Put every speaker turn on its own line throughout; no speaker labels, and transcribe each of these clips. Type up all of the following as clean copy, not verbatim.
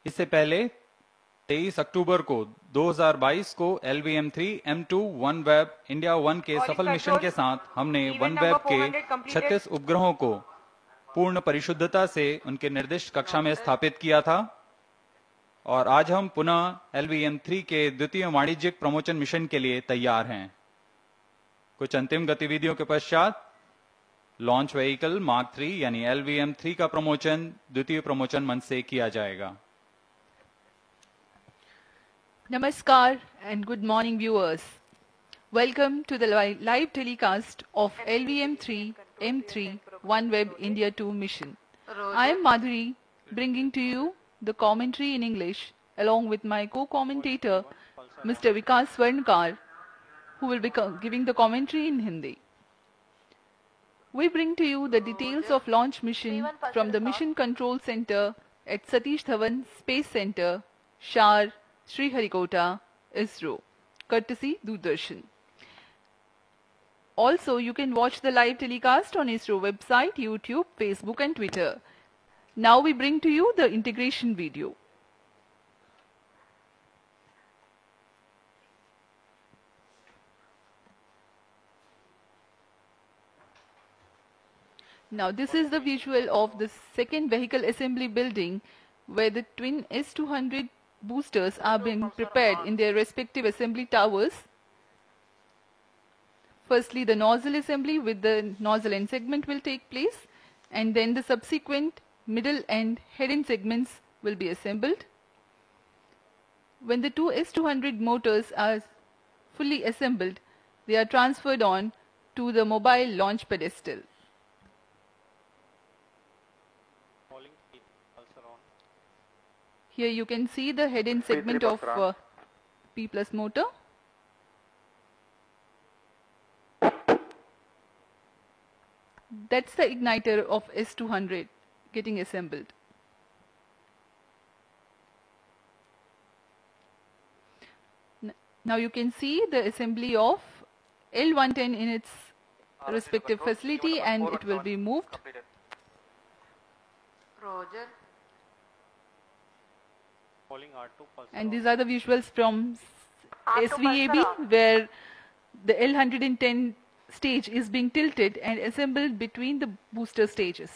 इससे पहले 23 अक्टूबर को 2022 को LVM-3 M2 OneWeb इंडिया 1 के सफल मिशन के साथ हमने OneWeb के 36 उपग्रहों को पूर्ण परिशुद्धता से उनके निर्दिष्ट कक्षा में स्थापित किया था और आज हम पुनः LVM-3 के द्वितीय वाणिज्यिक प्रमोशन मिशन के लिए तैयार हैं। कुछ अंतिम गतिविधियों के पश्चात लॉन्च व्हीकल मार्क 3 यानी LVM-3 का प्रमोशन द्वितीय प्रमोशन मंच से किया जाएगा।
Namaskar and good morning viewers. Welcome to the live telecast of LVM-3 M3 OneWeb India 2 mission. I am Madhuri, bringing to you the commentary in English along with my co-commentator Mr. Vikas Swarnkar, who will be giving the commentary in Hindi. We bring to you the details of launch mission from the Mission Control Center at Satish Dhawan Space Center, Shar, Sriharikota, ISRO, courtesy Doordarshan. Also, you can watch the live telecast on ISRO website, YouTube, Facebook and Twitter. Now we bring to you the integration video. Now this is the visual of the second vehicle assembly building where the twin S200 boosters are being prepared in their respective assembly towers. Firstly, the nozzle assembly with the nozzle end segment will take place, and then the subsequent middle and head end segments will be assembled. When the two S200 motors are fully assembled, they are transferred on to the mobile launch pedestal. Here you can see the head end segment of P plus motor. That's the igniter of S200 getting assembled. Now you can see the assembly of L110 in its respective facility, and it will be moved.
Roger.
And these are the visuals from SVAB where the L110 stage is being tilted and assembled between the booster stages.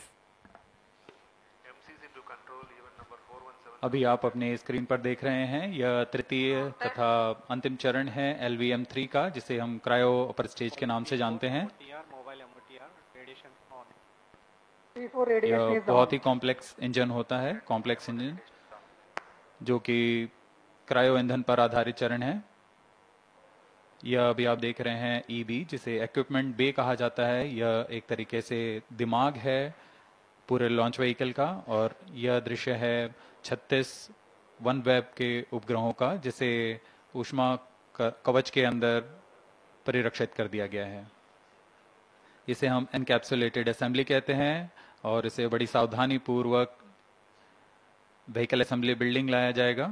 अभी आप अपने screen पर देख रहे हैं यह तृतीय तथा अंतिम चरण है LVM-3 का, जिसे हम क्रायो अपर स्टेज के नाम से जानते हैं। यह बहुत ही कॉम्प्लेक्स इंजन होता है, कॉम्प्लेक्स इंजन जो कि क्रायो ईंधन पर आधारित चरण है। यह अभी आप देख रहे हैं EB, जिसे इक्विपमेंट बे कहा जाता है। यह एक तरीके से दिमाग है पूरे लॉन्च व्हीकल का, और यह दृश्य है 36 OneWeb के उपग्रहों का, जिसे ऊष्मा कवच के अंदर परिरक्षित कर दिया गया है। इसे हम एनकैप्सुलेटेड असेंबली कहते हैं और इसे बड़ी सावधानी पूर्वक व्हीकल असेंबली बिल्डिंग लाया जाएगा।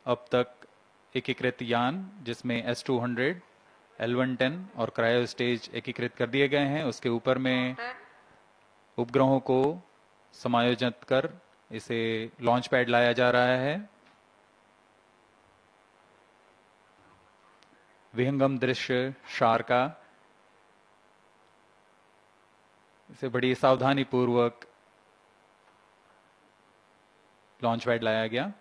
अब तक एकीकृत यान जिसमें S200, L110 और क्रायो स्टेज एकीकृत कर दिए गए हैं, उसके ऊपर में उपग्रहों को समायोजित कर इसे लॉन्च पैड लाया जा रहा है। विहंगम दृश्य शार का, इसे बड़ी सावधानी पूर्वक लॉन्च पैड लाया गया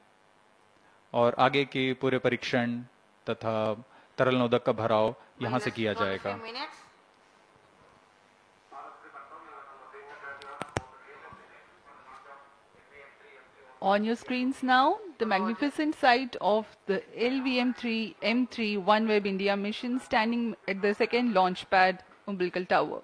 और आगे के पूरे परीक्षण तथा तरल नोदक का भराव यहां से किया जाएगा।
On your screens now, the magnificent sight of the LVM-3 M3 OneWeb India mission standing at the second launch pad umbilical tower.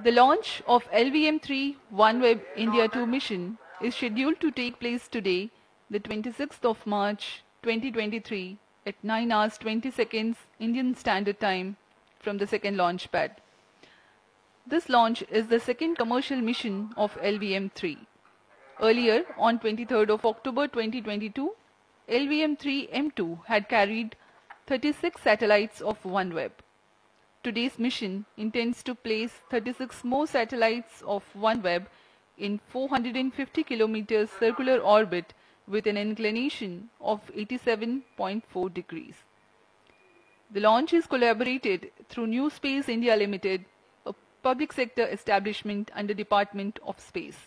The launch of LVM-3 OneWeb India 2 mission is scheduled to take place today, the 26th of March 2023 at 9 hours 20 seconds Indian Standard Time from the second launch pad. This launch is the second commercial mission of LVM-3. Earlier, on 23rd of October 2022, LVM-3 M2 had carried 36 satellites of OneWeb. today's mission intends to place 36 more satellites of OneWeb in 450 kilometers circular orbit with an inclination of 87.4 degrees. The launch is collaborated through New Space India Limited, a public sector establishment under Department of Space.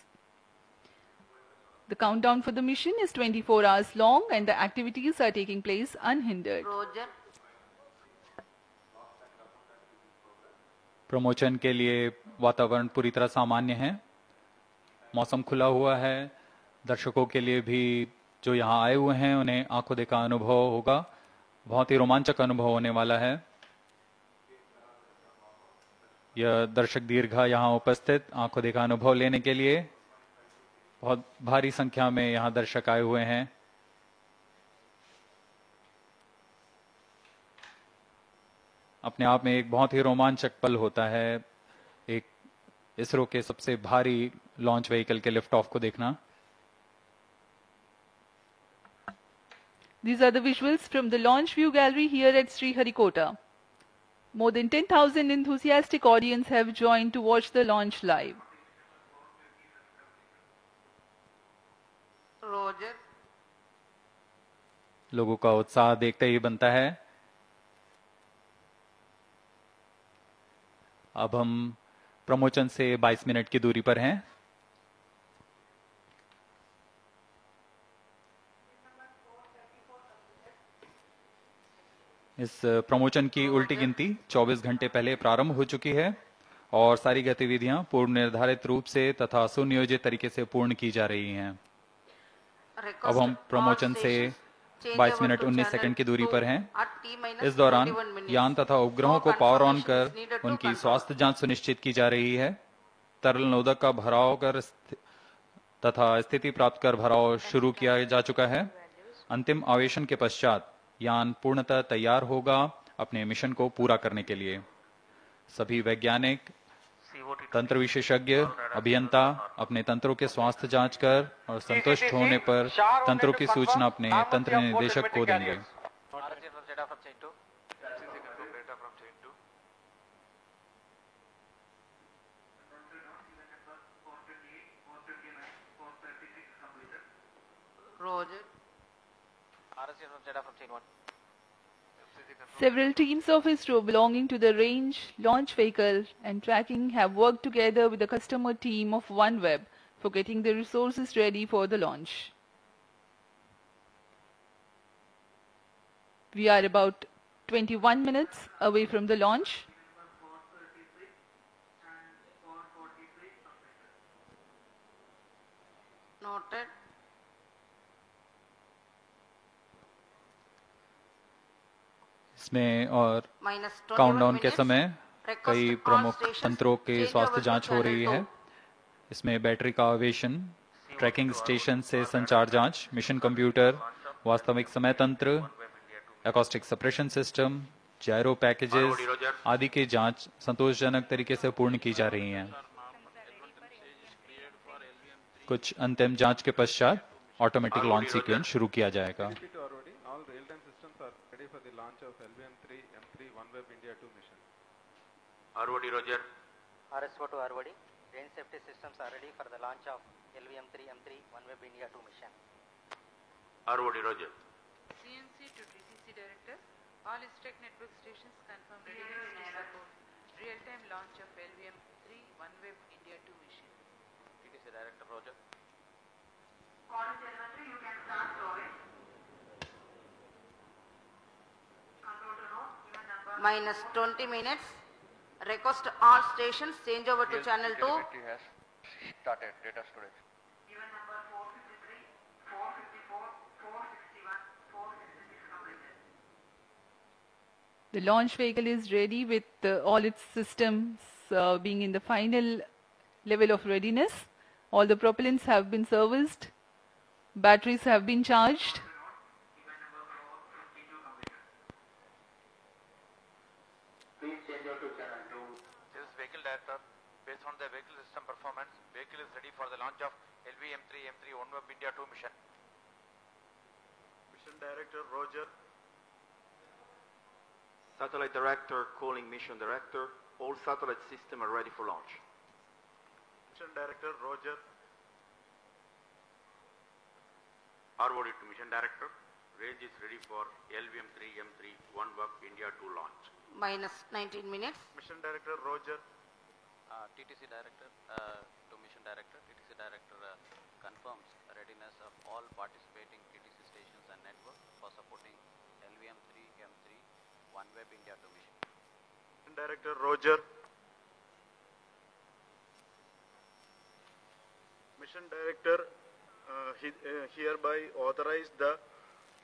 The countdown for the mission is 24 hours long and the activities are taking place unhindered.
Roger.
Promotion के लिए वातावरण पूरी तरह सामान्य है, मौसम खुला हुआ है, दर्शकों के लिए भी जो यहाँ आए हुए हैं उन्हें आंखों देखा अनुभव होगा, बहुत ही रोमांचक अनुभव होने वाला है। यह दर्शक दीर्घा यहाँ उपस्थित आंखों देखा अनुभव लेने के लिए बहुत भारी संख्या में यहाँ दर्शक आए हुए हैं। अपने आप में एक बहुत ही रोमांचक पल होता है एक इसरो के सबसे भारी लॉन्च व्हीकल के लिफ्ट ऑफ को देखना।
These are the visuals from the launch view gallery here at Sriharikota. More than 10,000 enthusiastic audience have joined to watch the launch live.
Roger.
लोगों का उत्साह देखते ही बनता है। अब हम प्रमोशन से 22 मिनट की दूरी पर हैं। इस प्रमोशन की उल्टी गिनती 24 घंटे पहले प्रारंभ हो चुकी है और सारी गतिविधियां पूर्व निर्धारित रूप से तथा सुनियोजित तरीके से पूर्ण की जा रही हैं। अब हम प्रमोशन से 22 मिनट 19 सेकंड की दूरी पर हैं। इस दौरान यान तथा उपग्रहों को पावर ऑन कर उनकी स्वास्थ्य जांच सुनिश्चित की जा रही है। तरल नोदक का भराव कर तथा स्थिति प्राप्त कर भराव शुरू किया जा चुका है। अंतिम आवेशन के पश्चात यान पूर्णतः तैयार होगा अपने मिशन को पूरा करने के लिए। सभी वैज्ञानिक, तंत्र विशेषज्ञ, अभियंता अपने तंत्रों के स्वास्थ्य जांच कर और संतुष्ट होने पर तंत्रों की सूचना अपने तंत्र निदेशक को देंगे।
Several teams of ISRO belonging to the range, launch vehicle and tracking have worked together with the customer team of OneWeb for getting the resources ready for the launch. We are about 21 minutes away from the launch.
Noted.
इसमें और countdown के समय कई प्रमुख तंत्रों के स्वास्थ्य जांच हो रही है। इसमें बैटरी का आवेशन, ट्रैकिंग स्टेशन से संचार जांच, मिशन कंप्यूटर, वास्तविक समय तंत्र, एकॉस्टिक सप्रेशन सिस्टम, जायरो पैकेजेस आदि की जांच संतोषजनक तरीके से पूर्ण की जा रही हैं। कुछ अंतिम जांच के पश्चात ऑटोमेटिक लॉन्च सीक्वेंस शुरू किया जाएगा।
ROD Roger.
RSO to ROD. Range safety systems are ready for the launch of LVM-3 M3 OneWeb India 2 mission.
ROD Roger.
CNC to DCC Director. All stack network stations confirm readiness to support real-time launch of LVM-3 OneWeb India 2 mission.
DCC Director Roger.
You can start drawing. Minus 20 minutes. Request all stations change over to channel 2.
has started data storage.
Even number 453, 454, 461, 466 completed.
The launch vehicle is ready with all its systems being in the final level of readiness. All the propellants have been serviced. Batteries have been charged.
Based on the vehicle system performance, vehicle is ready for the launch of LVM-3 M3 OneWeb India 2 mission.
Mission Director Roger. Satellite Director calling Mission Director. All satellite systems are ready for launch.
Mission Director, Roger.
ROD to Mission Director. Range is ready for LVM-3 M3 OneWeb India 2 launch.
Minus 19 minutes.
Mission Director, Roger.
TTC Director to Mission Director. TTC Director confirms readiness of all participating TTC stations and network for supporting LVM-3 M3 OneWeb India 2 mission.
Mission Director, Roger. Mission Director hereby authorized the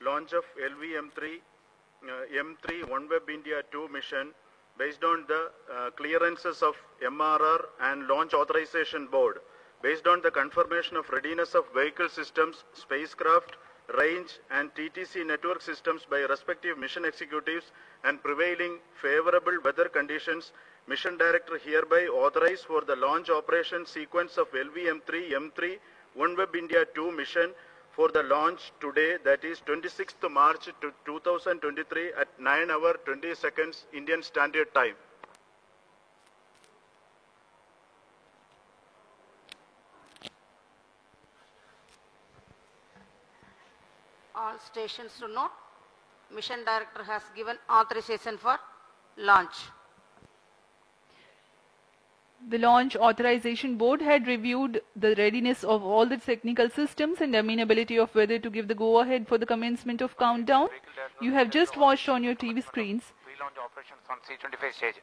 launch of LVM-3 M3 OneWeb India 2 mission based on the clearances of MRR and Launch Authorization Board, based on the confirmation of readiness of vehicle systems, spacecraft, range and TTC network systems by respective mission executives and prevailing favorable weather conditions. Mission Director hereby authorized for the launch operation sequence of LVM-3 M3 OneWeb India 2 mission for the launch today, that is 26th March 2023 at 9 hours 20 seconds Indian Standard Time.
All stations to note, Mission Director has given authorization for launch.
The Launch Authorization Board had reviewed the readiness of all the technical systems and amenability of weather to give the go-ahead for the commencement of countdown. You have just watched on your TV screens
Pre-launch operations on C-25 stage.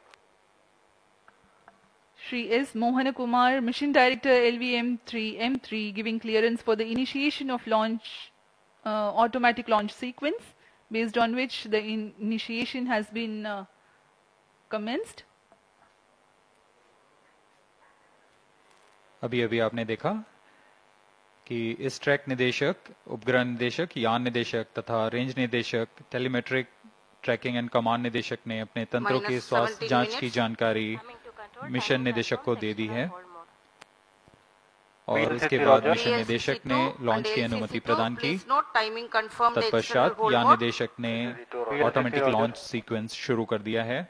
Shri S. Mohana Kumar, Mission Director LVM-3 M3, giving clearance for the initiation of launch automatic launch sequence, based on which the initiation has been commenced.
अभी अभी आपने देखा कि इस track निदेशक, उपग्रह निदेशक, यान निदेशक तथा रेंज निदेशक, टेलीमेट्रिक ट्रैकिंग एंड कमांड निदेशक ने अपने तंत्रों के स्वास्थ्य जांच की जानकारी मिशन निदेशक को दे दी है और उसके बाद मिशन निदेशक ने लॉन्च की अनुमति प्रदान की। तत्पश्चात यान निदेशक ने ऑटोमेटिक लॉन्च सीक्वेंस शुरू कर दिया है।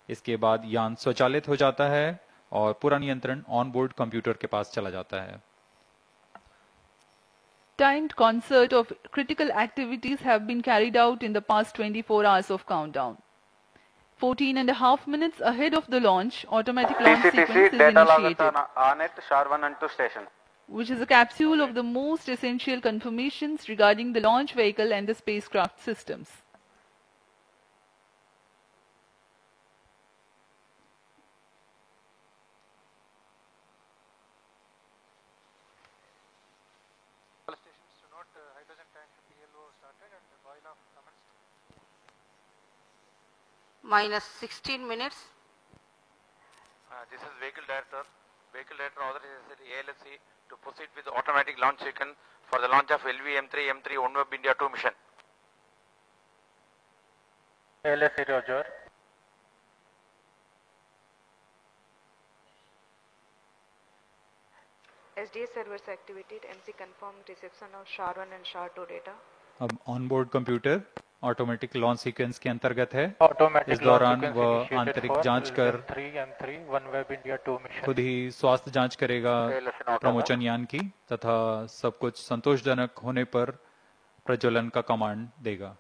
इसके बाद यान स्वचालित हो जाता है और पूरा नियंत्रण ऑन बोर्ड कंप्यूटर के पास चला जाता है।
Timed concert of critical activities have been carried out in the past 24 hours of countdown. 14.5 minutes ahead of the launch, automatic launch sequence is initiated,
SHAR-1 and 2 station.
which is a capsule of the most essential confirmations regarding the launch vehicle and the spacecraft systems.
All stations to note hydrogen tank PLO started and the boil off commenced.
Minus 16 minutes.
This is Vehicle Director. Vehicle Director authorizes the ALSC to proceed with the automatic launch sequence for the launch of LVM-3 M3 OneWeb India 2 mission.
ALSC Roger.
SDA servers activated. MC confirmed reception of SHAR-1 and SHAR-2 data.
अब on board computer automatic launch sequence के अंतर्गत है।
Automatic
इस दौरान
launch
वह
sequence
आंतरिक
initiated
जांच
for
कर
LVM-3 M3 OneWeb India 2 mission.
खुद ही स्वास्थ्य जांच करेगा प्रमोचन यान की तथा सब कुछ संतोषजनक होने पर प्रज्वलन का कमांड देगा।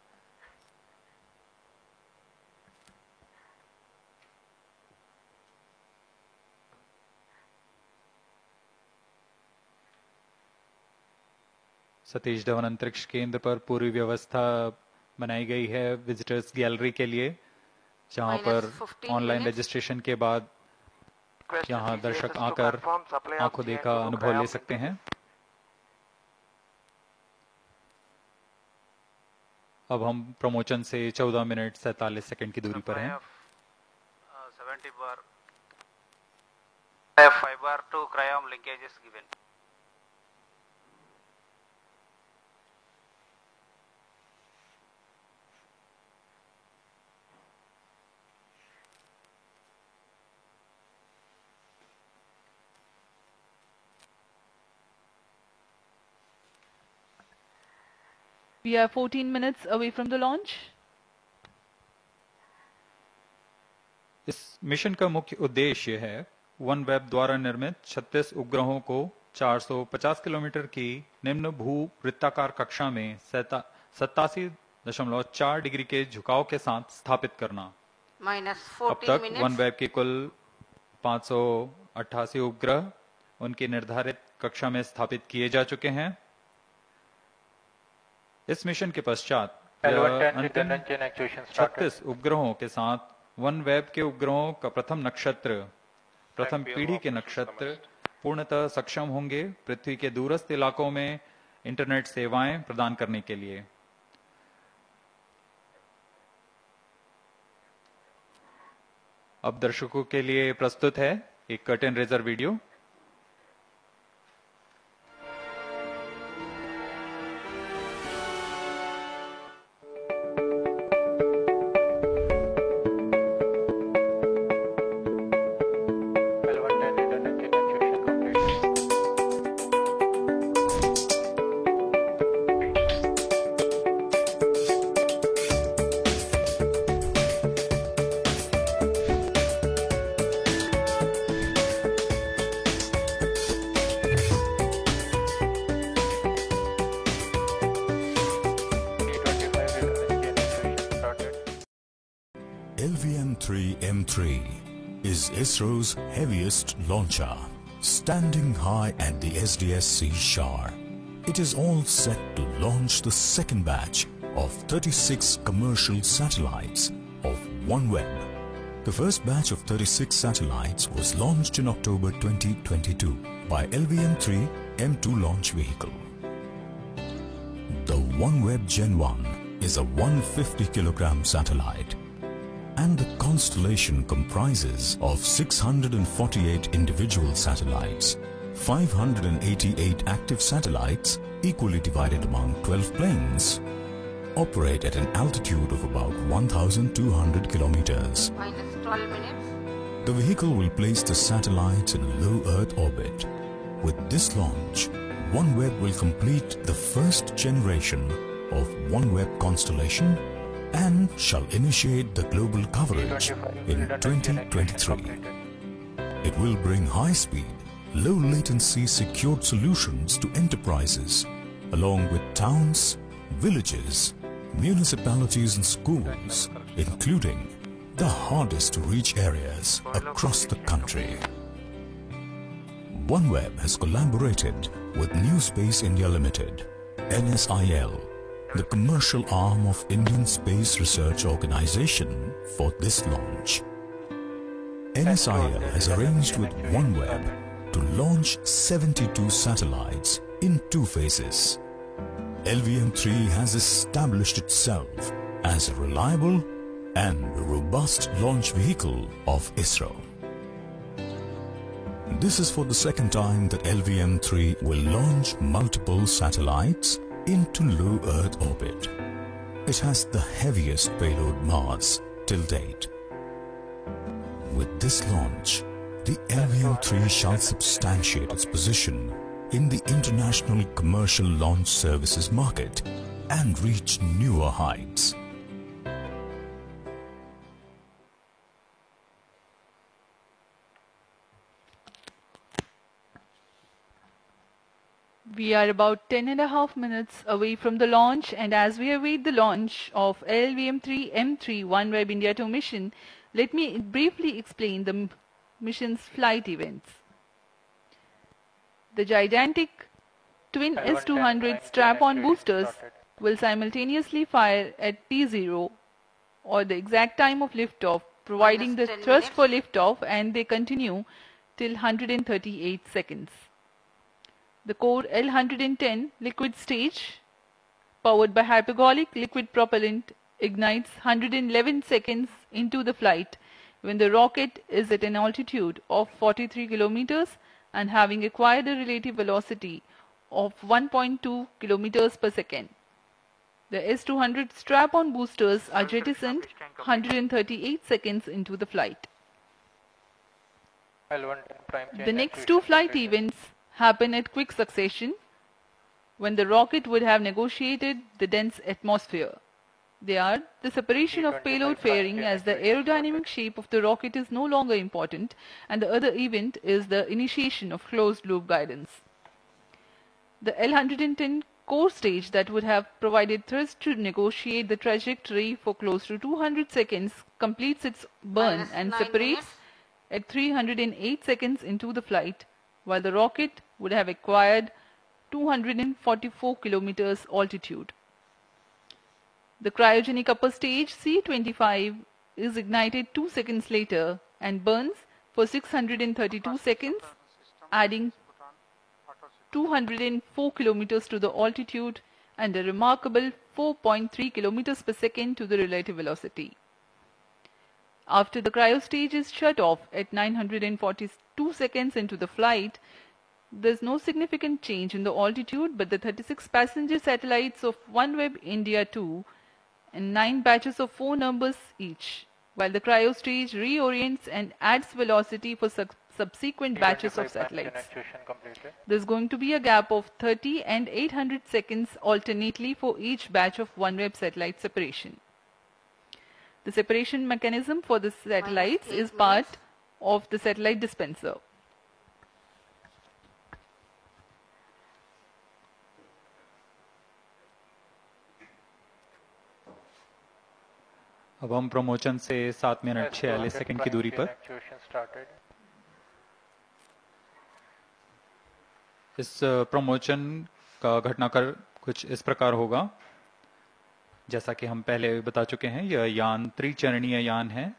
सतीश धवन अंतरिक्ष केंद्र पर पूरी व्यवस्था बनाई गई है विजिटर्स गैलरी के लिए, जहां पर ऑनलाइन रजिस्ट्रेशन के बाद यहां दर्शक आकर आंखों देखा अनुभव ले सकते हैं। अब हम प्रमोचन से 14 मिनट 47 सेकंड की दूरी पर हैं।
70 bar 5 bar to cryom linkages given.
We are 14 minutes away from the launch.
Mission का मुख्य उद्देश्य है OneWeb द्वारा निर्मित 36 उपग्रहों को 450 किलोमीटर की निम्न भू वृत्ताकार कक्षा में 87.4 डिग्री के झुकाव के साथ स्थापित करना।
minus
अब
14
तक
minutes.
OneWeb के कुल 588 उपग्रह उनकी निर्धारित कक्षा में स्थापित किए जा चुके हैं। इस मिशन के पश्चात अंतिम 36 उपग्रहों के साथ OneWeb के उपग्रहों का प्रथम पीढ़ी के नक्षत्र पूर्णतः सक्षम होंगे पृथ्वी के दूरस्थ इलाकों में इंटरनेट सेवाएं प्रदान करने के लिए। अब दर्शकों के लिए प्रस्तुत है एक curtain raiser video.
LVM-3 is ISRO's heaviest launcher, standing high at the SDSC Shar. It is all set to launch the second batch of 36 commercial satellites of OneWeb. The first batch of 36 satellites was launched in October 2022 by LVM-3 M2 launch vehicle. The OneWeb Gen 1 is a 150 kilogram satellite, and the constellation comprises of 648 individual satellites, 588 active satellites equally divided among 12 planes, operate at an altitude of about 1,200 kilometers.
Minus 12 minutes.
The vehicle will place the satellites in a low Earth orbit. With this launch, OneWeb will complete the first generation of OneWeb constellation and shall initiate the global coverage in 2023. It will bring high-speed, low-latency secured solutions to enterprises, along with towns, villages, municipalities and schools, including the hardest-to-reach areas across the country. OneWeb has collaborated with New Space India Limited, NSIL, the commercial arm of Indian Space Research Organisation, for this launch. NSIL has arranged with OneWeb to launch 72 satellites in 2 phases. LVM-3 has established itself as a reliable and robust launch vehicle of ISRO. This is for the second time that LVM-3 will launch multiple satellites into low Earth orbit. It has the heaviest payload mass till date. With this launch, the LVM-3 shall substantiate its position in the international commercial launch services market and reach newer heights.
We are about 10.5 minutes away from the launch, and as we await the launch of LVM-3 M3 OneWeb India 2 mission, let me briefly explain the mission's flight events. The gigantic twin S-200 strap-on boosters will simultaneously fire at T0 or the exact time of liftoff, providing the
Minus 10
thrust for
minutes.
liftoff, and they continue till 138 seconds. The core L110 liquid stage, powered by hypergolic liquid propellant, ignites 111 seconds into the flight when the rocket is at an altitude of 43 kilometers and having acquired a relative velocity of 1.2 kilometers per second. The S-200 strap-on boosters are jettisoned 138 seconds into the flight. The next 2 flight events happen at quick succession when the rocket would have negotiated the dense atmosphere. They are the separation of payload fairing, as the aerodynamic shape of the rocket is no longer important, and the other event is the initiation of closed loop guidance. The L-110 core stage that would have provided thrust to negotiate the trajectory for close to 200 seconds completes its burn
Minus
and
9
separates
minutes.
at 308 seconds into the flight, while the rocket would have acquired 244 kilometers altitude. The cryogenic upper stage C-25 is ignited 2 seconds later and burns for 632 seconds, adding 204 kilometers to the altitude and a remarkable 4.3 kilometers per second to the relative velocity. After the cryo stage is shut off at 942 seconds into the flight, there is no significant change in the altitude, but the 36 passenger satellites of OneWeb India 2 and 9 batches of 4 numbers each, while the cryo stage reorients and adds velocity for subsequent batches of satellites. There is going to be a gap of 30 and 800 seconds alternately for each batch of OneWeb satellite separation. The separation mechanism for the satellites
-8
is part of the satellite dispenser.
अब हम promotion से 7 minute 46 second की दूरी पर इस promotion का घटनाक्रम कुछ इस प्रकार होगा। जैसा कि हम पहले बता चुके हैं, यह यान त्रिचरणीय यान है।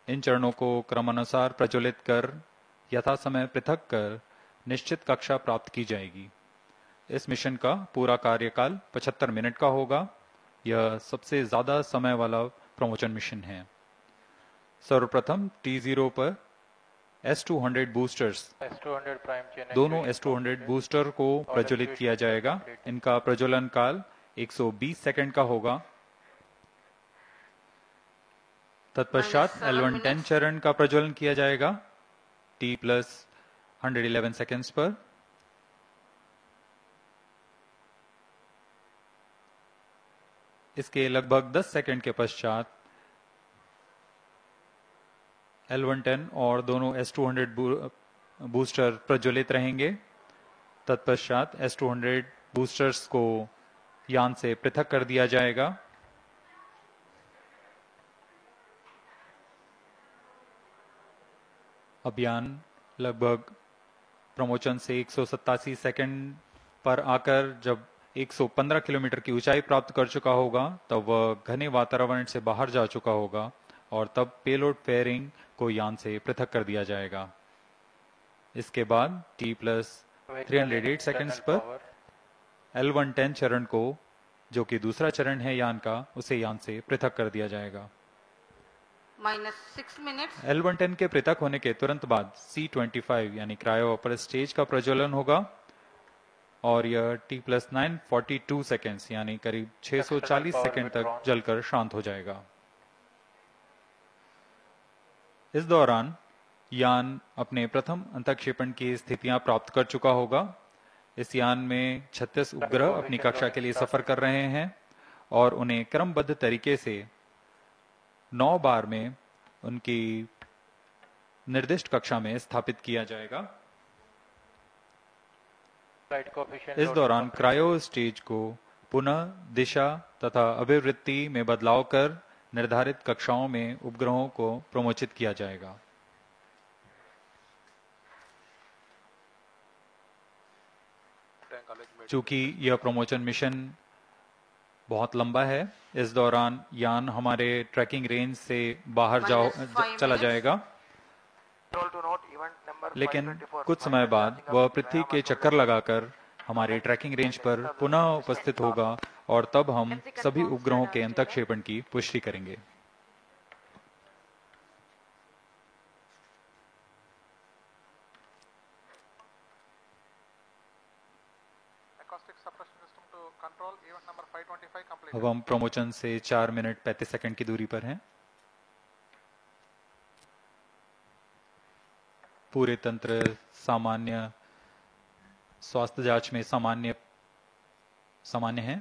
इन चरणों को क्रमानुसार प्रज्वलित कर यथा समय पृथक कर निश्चित कक्षा प्राप्त की जाएगी। इस मिशन का पूरा कार्यकाल 75 मिनट का होगा। यह सबसे ज्यादा समय वाला प्रमोशन मिशन है। सर्वप्रथम T0 पर S-200 बूस्टर्स, दोनों S-200 बूस्टर को प्रज्वलित किया जाएगा। इनका प्रज्वलन काल 120 सेकंड का होगा। तत्पश्चात L-110 चरण का प्रज्वलन किया जाएगा T+111 सेकंड्स पर। इसके लगभग 10 सेकंड के पश्चात L-110 और दोनों S-200 बूस्टर प्रज्वलित रहेंगे। तत्पश्चात S-200 बूस्टर्स को यान से पृथक कर दिया जाएगा। अब यान लगभग प्रमोशन से 187 सेकंड पर आकर जब 115 किलोमीटर की ऊंचाई प्राप्त कर चुका होगा, तब वह घने वातावरण से बाहर जा चुका होगा और तब पेलोड फेयरिंग को यान से पृथक कर दिया जाएगा। इसके बाद T+308 सेकंड्स पर L-110 चरण को, जो कि दूसरा चरण है यान का, उसे यान से पृथक कर दिया जाएगा।
-6 मिनट्स।
L-110 के पृथक होने के तुरंत बाद C-25 यानी क्रायो अपर स्टेज का प्रज्वलन होगा और यह T+942 सेकेंड्स यानी करीब 640 सेकेंड तक जलकर शांत हो जाएगा। इस दौरान यान अपने प्रथम अंतःक्षेपण की स्थितियां प्राप्त कर चुका होगा। इस यान में 36 उपग्रह अपनी कक्षा के लिए सफर कर रहे हैं और उन्हें क्रमबद्ध तरीके से 9 बार में उनकी निर्दिष्ट कक्षा में स्थापित किया जाएगा। इस दौरान क्रायो स्टेज को पुनः दिशा तथा अभिवृत्ति में बदलाव कर निर्धारित कक्षाओं में उपग्रहों को प्रमोचित किया जाएगा। चूंकि यह प्रमोशन मिशन बहुत लंबा है, इस दौरान यान हमारे ट्रैकिंग रेंज से बाहर चला जाएगा, लेकिन कुछ समय बाद वह पृथ्वी के चक्कर लगाकर हमारे ट्रैकिंग रेंज पर पुनः उपस्थित होगा और तब हम सभी उपग्रहों के अंतःक्षेपण की पुष्टि करेंगे। अब हम प्रमोशन से 4 मिनट 35 सेकंड की दूरी पर हैं। पूरे तंत्र सामान्य स्वास्थ्य जांच में सामान्य है।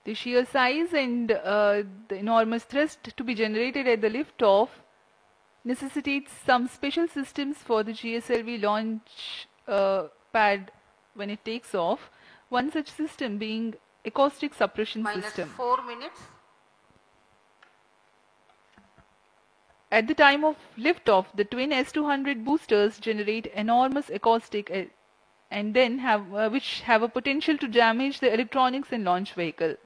The sheer size and the enormous thrust to be generated at the liftoff necessitates some special systems for the GSLV launch pad when it takes off. One such system being acoustic suppression
Minus
system.
4 minutes.
At the time of liftoff, the twin S200 boosters generate enormous acoustic and then which have a potential to damage the electronics in launch vehicle.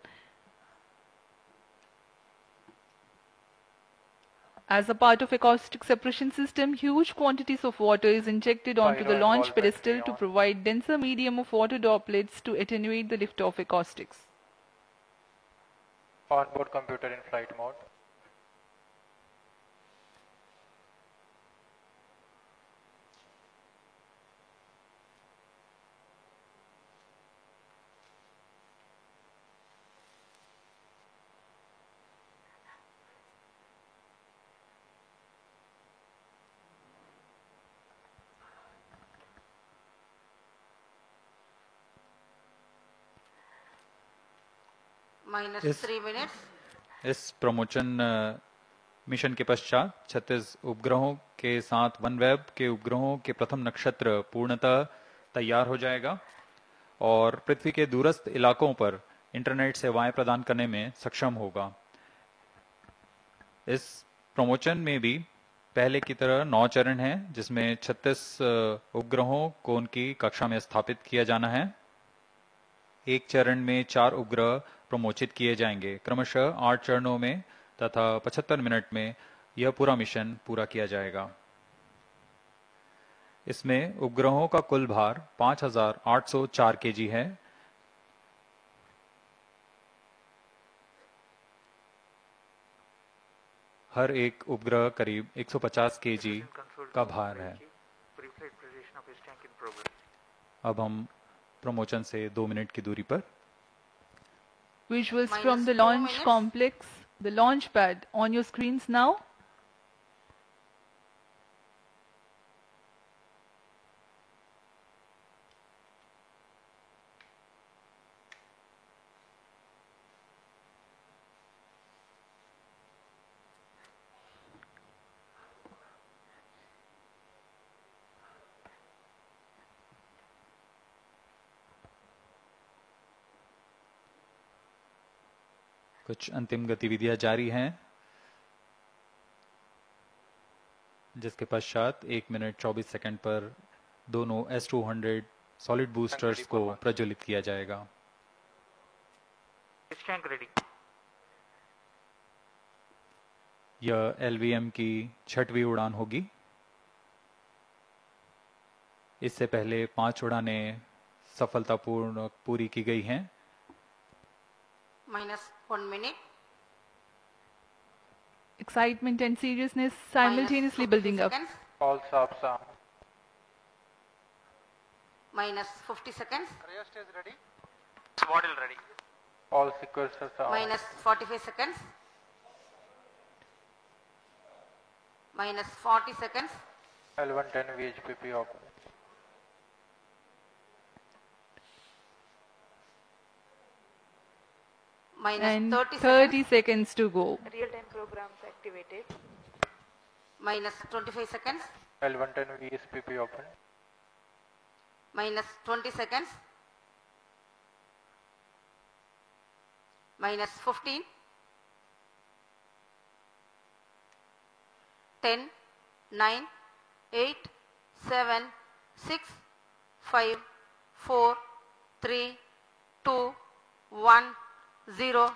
As a part of acoustic suppression system, huge quantities of water is injected onto the launch pedestal to provide denser medium of water droplets to attenuate the liftoff acoustics.
Onboard computer in flight mode.
Minus
Yes.
3 minutes.
इस promotion mission के पश्चात 36 उपग्रहों के साथ OneWeb के उपग्रहों के प्रथम नक्षत्र पूर्णतः तैयार हो जाएगा और पृथ्वी के दूरस्थ इलाकों पर इंटरनेट सेवाएं प्रदान करने में सक्षम होगा। इस प्रमोशन में भी पहले की तरह 9 चरण हैं, जिसमें 36 उपग्रहों को उनकी कक्षा में स्थापित किया जाना है। एक चरण में 4 उपग्रह प्रमोचित किए जाएंगे। क्रमशः 8 चरणों में तथा 75 मिनट में यह पूरा मिशन पूरा किया जाएगा। इसमें उपग्रहों का कुल भार 5804 केजी है। हर एक उपग्रह करीब 150 केजी का भार है। अब हम प्रमोशन से 2 मिनट की दूरी पर
Visuals
Minus
from the
2
launch
minutes.
complex, the launch pad on your screens now.
कुछ अंतिम गतिविधियां जारी हैं, जिसके पश्चात 1 मिनट 24 सेकंड पर दोनों S200 सॉलिड बूस्टर्स को प्रज्वलित किया जाएगा। यह LVM की 6वीं उड़ान होगी। इससे पहले 5 उड़ानें सफलतापूर्ण पूरी की गई हैं।
Minus 1 minute.
Excitement and seriousness simultaneously
Minus 50
building up.
seconds.
All subs armed.
Minus 50 seconds.
Cryostat is ready. Model ready.
All sequencers are
Minus 45 seconds. Minus 40 seconds.
L110 VHPP open.
Minus
And
30
30 seconds to go.
Real-time programs activated.
Minus 25 seconds.
L110 VSPP open.
Minus 20 seconds. Minus 15. 10, 9, 8, 7, 6, 5, 4, 3, 2, 1, 0.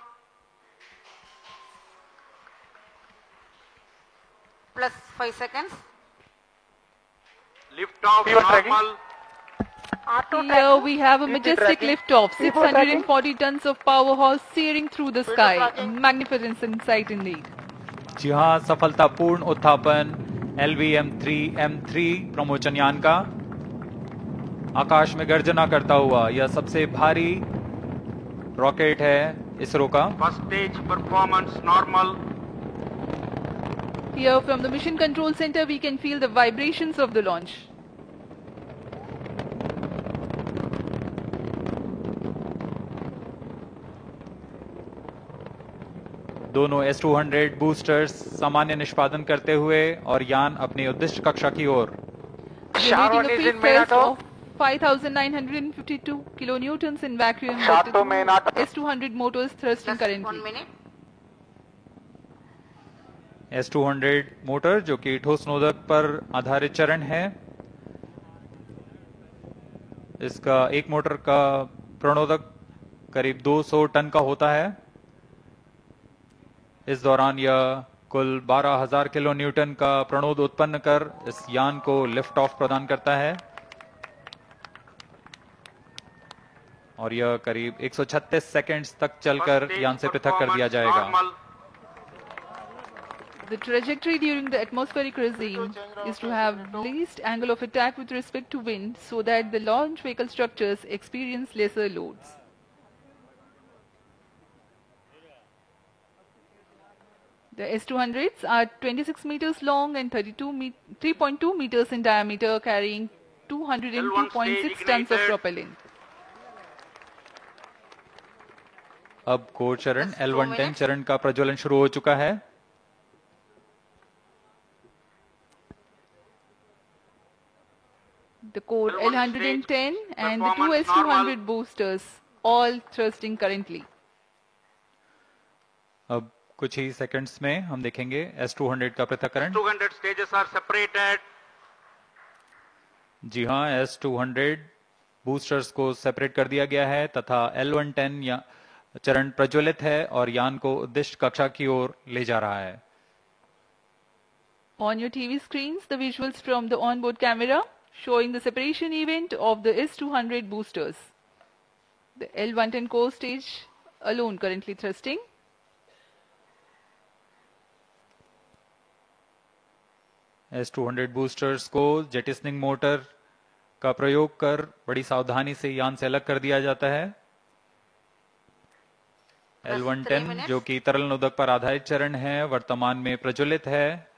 Plus 5 seconds.
Lift off
You are tracking?
normal.
Here we have a majestic liftoff, 640 tons of powerhouse searing through the sky. Magnificent sight indeed.
जी हाँ, सफलतापूर्ण उत्थापन LVM-3 M3 प्रमोचन यान का आकाश में गर्जना करता हुआ यह सबसे भारी रॉकेट है इसरो का।
First stage performance normal.
Here from the mission control center we can feel the vibrations of the launch.
दोनों S-200 बूस्टर्स सामान्य निष्पादन करते हुए और यान अपनी उद्दिष्ट कक्षा की ओर।
Generating a peak thrust of 5,952 kilonewtons in vacuum with the two S-200 motors thrusting
Just 1
currently.
minute.
S-200 motor जो कि ठोस नोदक पर आधारित चरण है, इसका एक मोटर का प्रणोदक करीब 200 टन का होता है। इस दौरान यह कुल 12,000 किलो न्यूटन का प्रणोद उत्पन्न कर इस यान को लिफ्ट ऑफ प्रदान करता है और यह करीब 136 सेकंड्स तक चलकर यान से पृथक कर दिया जाएगा।
The trajectory during the atmospheric regime is to have least angle of attack with respect to wind so that the launch vehicle structures experience lesser loads. The S-200s are 26 meters long and 3.2 meters in diameter, carrying 202.6 tons of propellant.
अब core चरण L-110 चरण का प्रज्वलन शुरू हो चुका है।
The core L-110 and the two S-200 boosters all thrusting currently.
अब कुछ ही सेकंड्स में हम देखेंगे S-200 का पृथक्करण।
200 stages are separated.
जी हाँ, S-200 बूस्टर्स को सेपरेट कर दिया गया है तथा L-110 या चरण प्रज्वलित है और यान को उद्दिष्ट कक्षा की ओर ले जा रहा है।
On your TV screens, the visuals from the onboard camera showing the separation event of the S-200 boosters. The L-110 core stage alone currently thrusting.
S-200 boosters को जेटिसनिंग मोटर का प्रयोग कर बड़ी सावधानी से यान से अलग कर दिया जाता है। L-110 जो कि तरल नोदक पर आधारित चरण है, वर्तमान में प्रज्वलित है।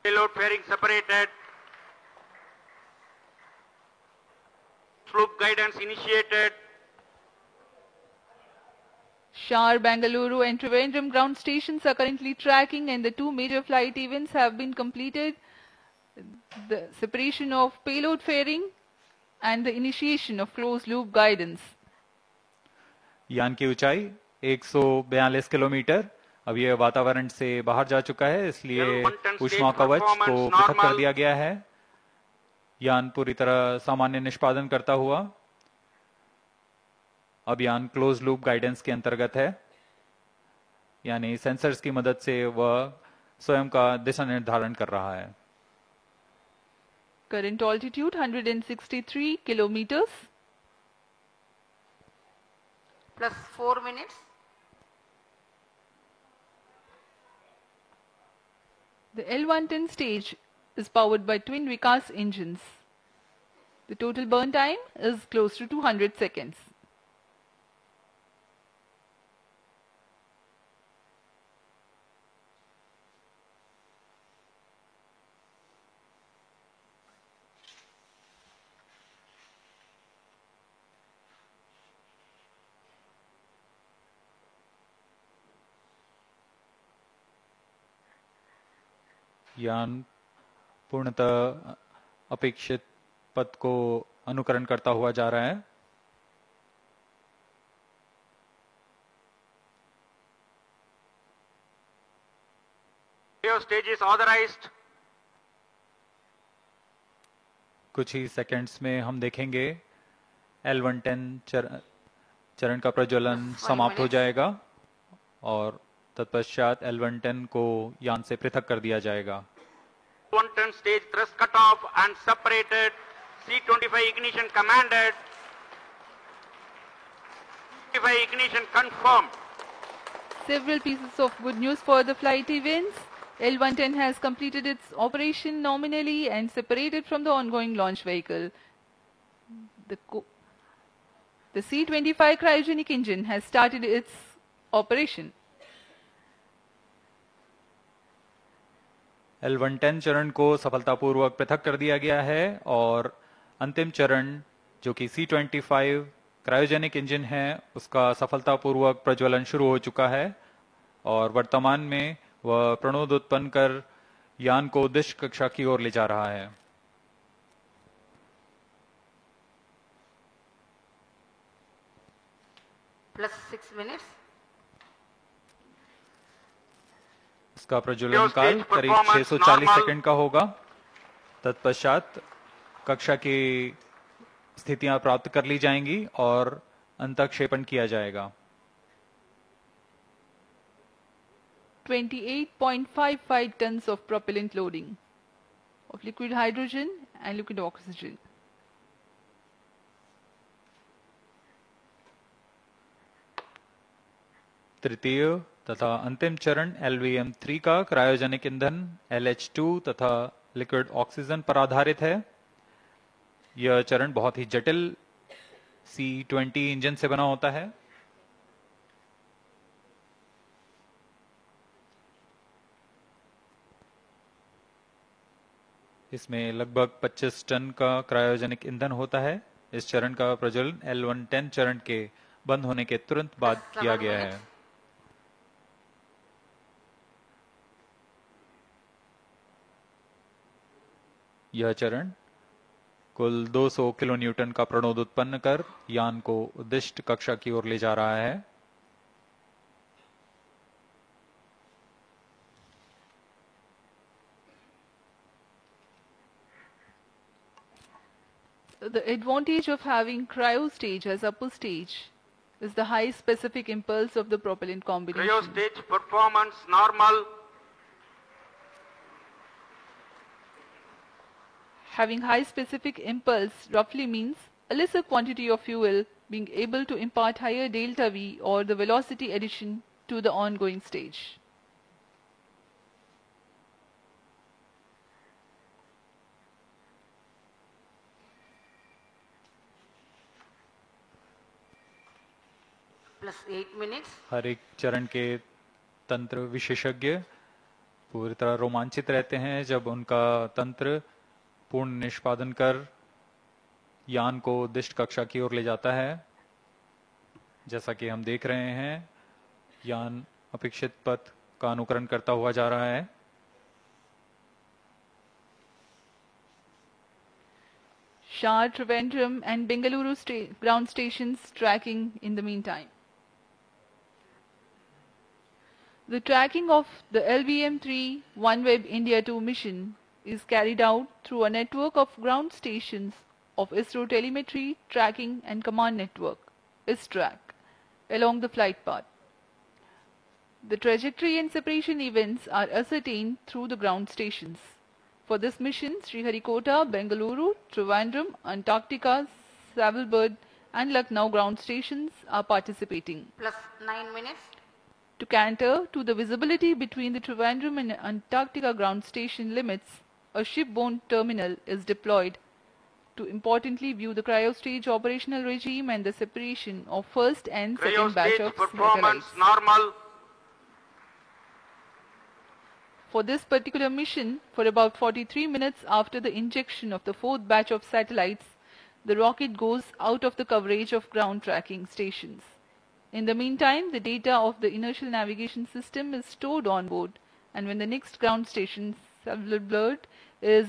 Payload fairing separated. Slope guidance initiated.
Shar, Bangalore and Trivandrum ground stations are currently tracking and the two major flight events have been completed. The separation of payload fairing and the initiation of closed loop guidance.
यान की ऊंचाई 142 kilometre. अब यह वातावरण से बाहर जा चुका है, इसलिए ऊष्मा कवच को पृथक कर दिया गया है। यान पूरी तरह सामान्य निष्पादन करता हुआ अब यान क्लोज लूप गाइडेंस के अंतर्गत है, यानी सेंसर्स की मदद से वह स्वयं का दिशा निर्धारण कर रहा है।
Current altitude 163 kilometers.
Plus 4 minutes.
The L-110 stage is powered by twin Vikas engines. The total burn time is close to 200 seconds.
यान पूर्णतः अपेक्षित पथ को अनुकरण करता हुआ जा रहा है।
Stage is authorized.
कुछ ही सेकंड्स में हम देखेंगे L-110 चरण का प्रज्वलन समाप्त हो जाएगा और तत्पश्चात L-110 को यान से पृथक कर दिया जाएगा।
110 stage thrust cut off and separated. C-25 ignition commanded. C-25 ignition confirmed.
Several pieces of good news for the flight events. L-110 has completed its operation nominally and separated from the ongoing launch vehicle. The C-25 cryogenic engine has started its operation.
L-110 चरण को सफलतापूर्वक पृथक कर दिया गया है और अंतिम चरण जो कि C-25 क्रायोजेनिक इंजन है उसका सफलतापूर्वक प्रज्वलन शुरू हो चुका है और वर्तमान में वह प्रणोद उत्पन्न कर यान को उद्दिष्ट कक्षा की ओर ले जा रहा है।
+6 minutes.
इसका प्रज्वलन काल करीब 640 सेकंड का होगा। तत्पश्चात कक्षा की स्थितियां प्राप्त कर ली जाएंगी और अंतःक्षेपण किया जाएगा।
28.55 tons of propellant loading of liquid hydrogen and liquid oxygen.
तृतीय तथा अंतिम चरण LVM-3 का क्रायोजेनिक ईंधन LH2 तथा लिक्विड ऑक्सीजन पर आधारित है। यह चरण बहुत ही जटिल C20 इंजन से बना होता है। इसमें लगभग 25 टन का क्रायोजेनिक ईंधन होता है। इस चरण का प्रज्वलन L110 चरण के बंद होने के तुरंत बाद किया गया है। यह चरण कुल 200 किलो न्यूटन का प्रणोद उत्पन्न कर यान को उद्दिष्ट कक्षा की ओर ले जा रहा है।
The advantage of having cryo stage as upper stage is the high specific impulse of the propellant combination.
Cryo stage performance normal.
Having high specific impulse roughly means a lesser quantity of fuel being able to impart higher delta V or the velocity addition to the ongoing stage.
+8 minutes.
हर एक चरण के तंत्र विशेषज्ञ पूरी तरह रोमांचित रहते हैं जब उनका तंत्र पूर्ण निष्पादन कर यान को उद्दिष्ट कक्षा की ओर ले जाता है। जैसा कि हम देख रहे हैं, यान अपेक्षित पथ का अनुकरण करता हुआ जा रहा है।
Shah, Trivandrum and Bengaluru ground stations tracking in the meantime. The tracking of the LVM-3 OneWeb India 2 mission is carried out through a network of ground stations of ISRO Telemetry Tracking and Command Network, ISTRAC, along the flight path. The trajectory and separation events are ascertained through the ground stations. For this mission, Sriharikota, Bengaluru, Trivandrum, Antarctica, Savalbird and Lucknow ground stations are participating.
+9 minutes.
To cater to the visibility between the Trivandrum and Antarctica ground station limits, a shipborne terminal is deployed to importantly view the cryostage operational regime and the separation of first and second batch of
performance
satellites.
normal.
For this particular mission, for about 43 minutes after the injection of the fourth batch of satellites, the rocket goes out of the coverage of ground tracking stations. In the meantime, the data of the inertial navigation system is stored on board, and when the next ground station, Savalbird, is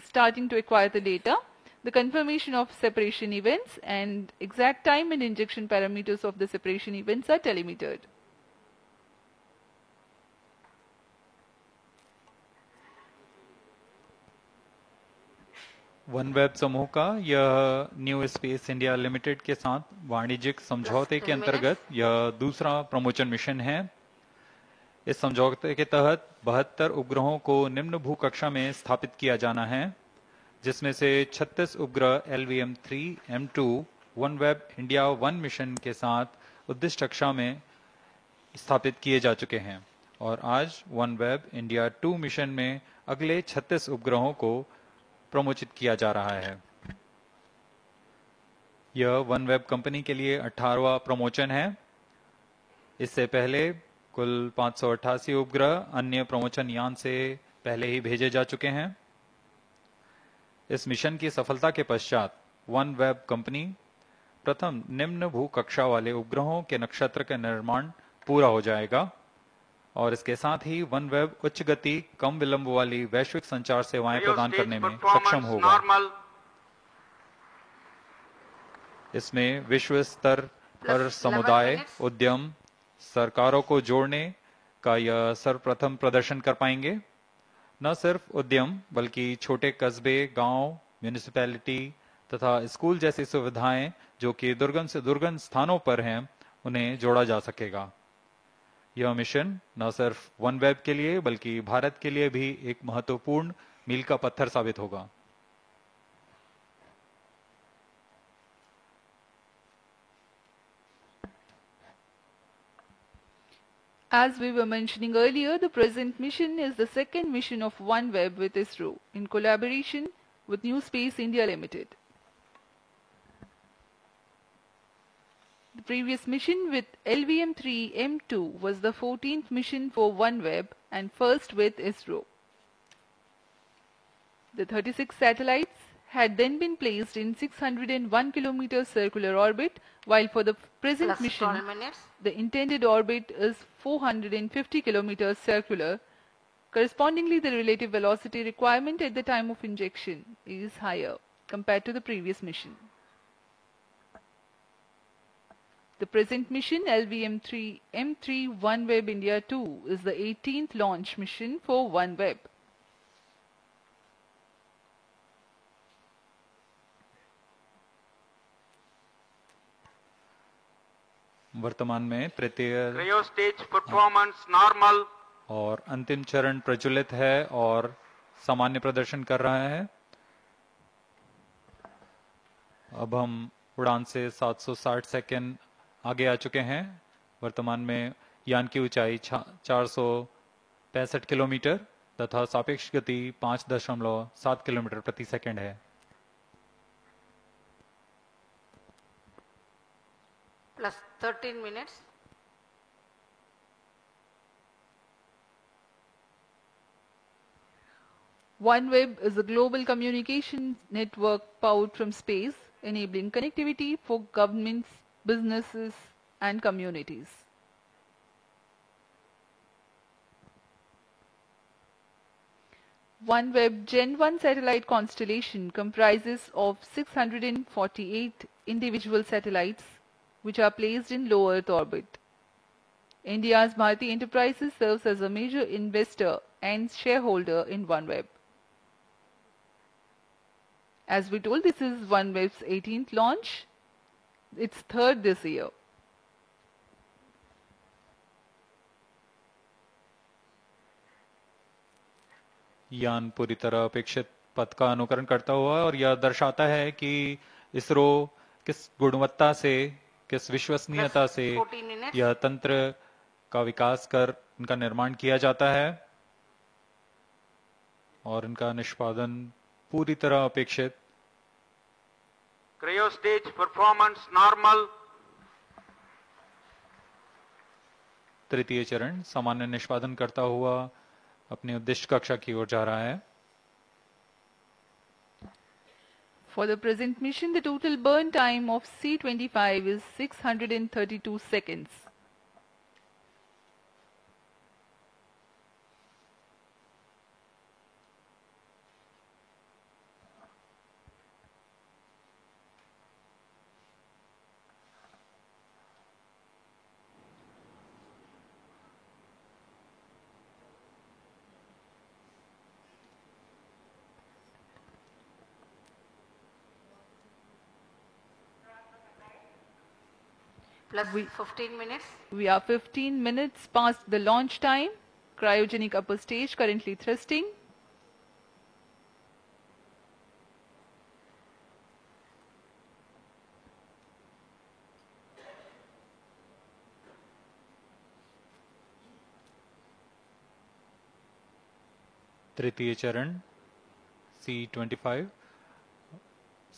starting to acquire the data, the confirmation of separation events and exact time and injection parameters of the separation events are telemetered.
OneWeb समूह का यह new space India limited के साथ वाणिज्यिक समझौते के अंतर्गत यह दूसरा प्रमोचन मिशन है। इस समझौते के तहत 72 उपग्रहों को निम्न भू कक्षा में स्थापित किया जाना है, जिसमें से 36 उपग्रह LVM-3 M2 OneWeb India 1 mission के साथ उद्दिष्ट कक्षा में स्थापित किए जा चुके हैं और आज OneWeb इंडिया 2 मिशन में अगले 36 उपग्रहों को प्रमोचित किया जा रहा है। यह OneWeb कंपनी के लिए 18वां प्रमोचन है। इससे पहले कुल 588 उपग्रह अन्य प्रमोचन यान से पहले ही भेजे जा चुके हैं। इस मिशन की सफलता के पश्चात वन वेब कंपनी प्रथम निम्न भू कक्षा वाले उपग्रहों के नक्षत्र का निर्माण पूरा हो जाएगा और इसके साथ ही वन वेब उच्च गति कम विलंब वाली वैश्विक संचार सेवाएं प्रदान करने में सक्षम होगा। इसमें विश्व स्तर पर समुदाय, उद्यम, सरकारों को जोड़ने का यह सर्वप्रथम प्रदर्शन कर पाएंगे। न सिर्फ उद्यम बल्कि छोटे कस्बे, गांव, म्यूनिसिपैलिटी तथा स्कूल जैसी सुविधाएं जो कि दुर्गम से दुर्गम स्थानों पर हैं, उन्हें जोड़ा जा सकेगा। यह मिशन न सिर्फ वन वेब के लिए बल्कि भारत के लिए भी एक महत्वपूर्ण मील का पत्थर साबित होगा।
As we were mentioning earlier, the present mission is the second mission of OneWeb with ISRO in collaboration with New Space India Limited. The previous mission with LVM-3M2 was the 14th mission for OneWeb and first with ISRO. The 36 satellites had then been placed in 601 km circular orbit, while for the present mission, the intended orbit is 450 km circular. Correspondingly, the relative velocity requirement at the time of injection is higher compared to the previous mission. The present mission LVM-3M3 OneWeb India 2 is the 18th launch mission for OneWeb.
वर्तमान में तृतीय
cryo stage performance normal
और अंतिम चरण प्रज्वलित है और सामान्य प्रदर्शन कर रहा है। अब हम उड़ान से 760 सेकंड आगे आ चुके हैं। वर्तमान में यान की ऊंचाई 465 किलोमीटर तथा सापेक्ष गति 5.7 किलोमीटर प्रति सेकंड है।
Plus 13 minutes.
OneWeb is a global communication network powered from space, enabling connectivity for governments, businesses, and communities. OneWeb Gen 1 satellite constellation comprises of 648 individual satellites which are placed in low Earth orbit. India's Bharti Enterprises serves as a major investor and shareholder in OneWeb. As we told, this is OneWeb's 18th launch, its third this year.
यान पूरी तरह अपेक्षित पथ का अनुकरण करता हुआ और यह दर्शाता है कि इसरो किस गुणवत्ता से, किस विश्वसनीयता से यह तंत्र का विकास कर इनका निर्माण किया जाता है और इनका निष्पादन पूरी तरह अपेक्षित।
Cryo stage performance normal.
तृतीय चरण सामान्य निष्पादन करता हुआ अपने उद्दिष्ट कक्षा की ओर जा रहा है।
For the present mission, the total burn time of C-25 is 632 seconds.
Plus 15 minutes.
We are 15 minutes past the launch time. Cryogenic upper stage currently thrusting.
तृतीय चरण C-25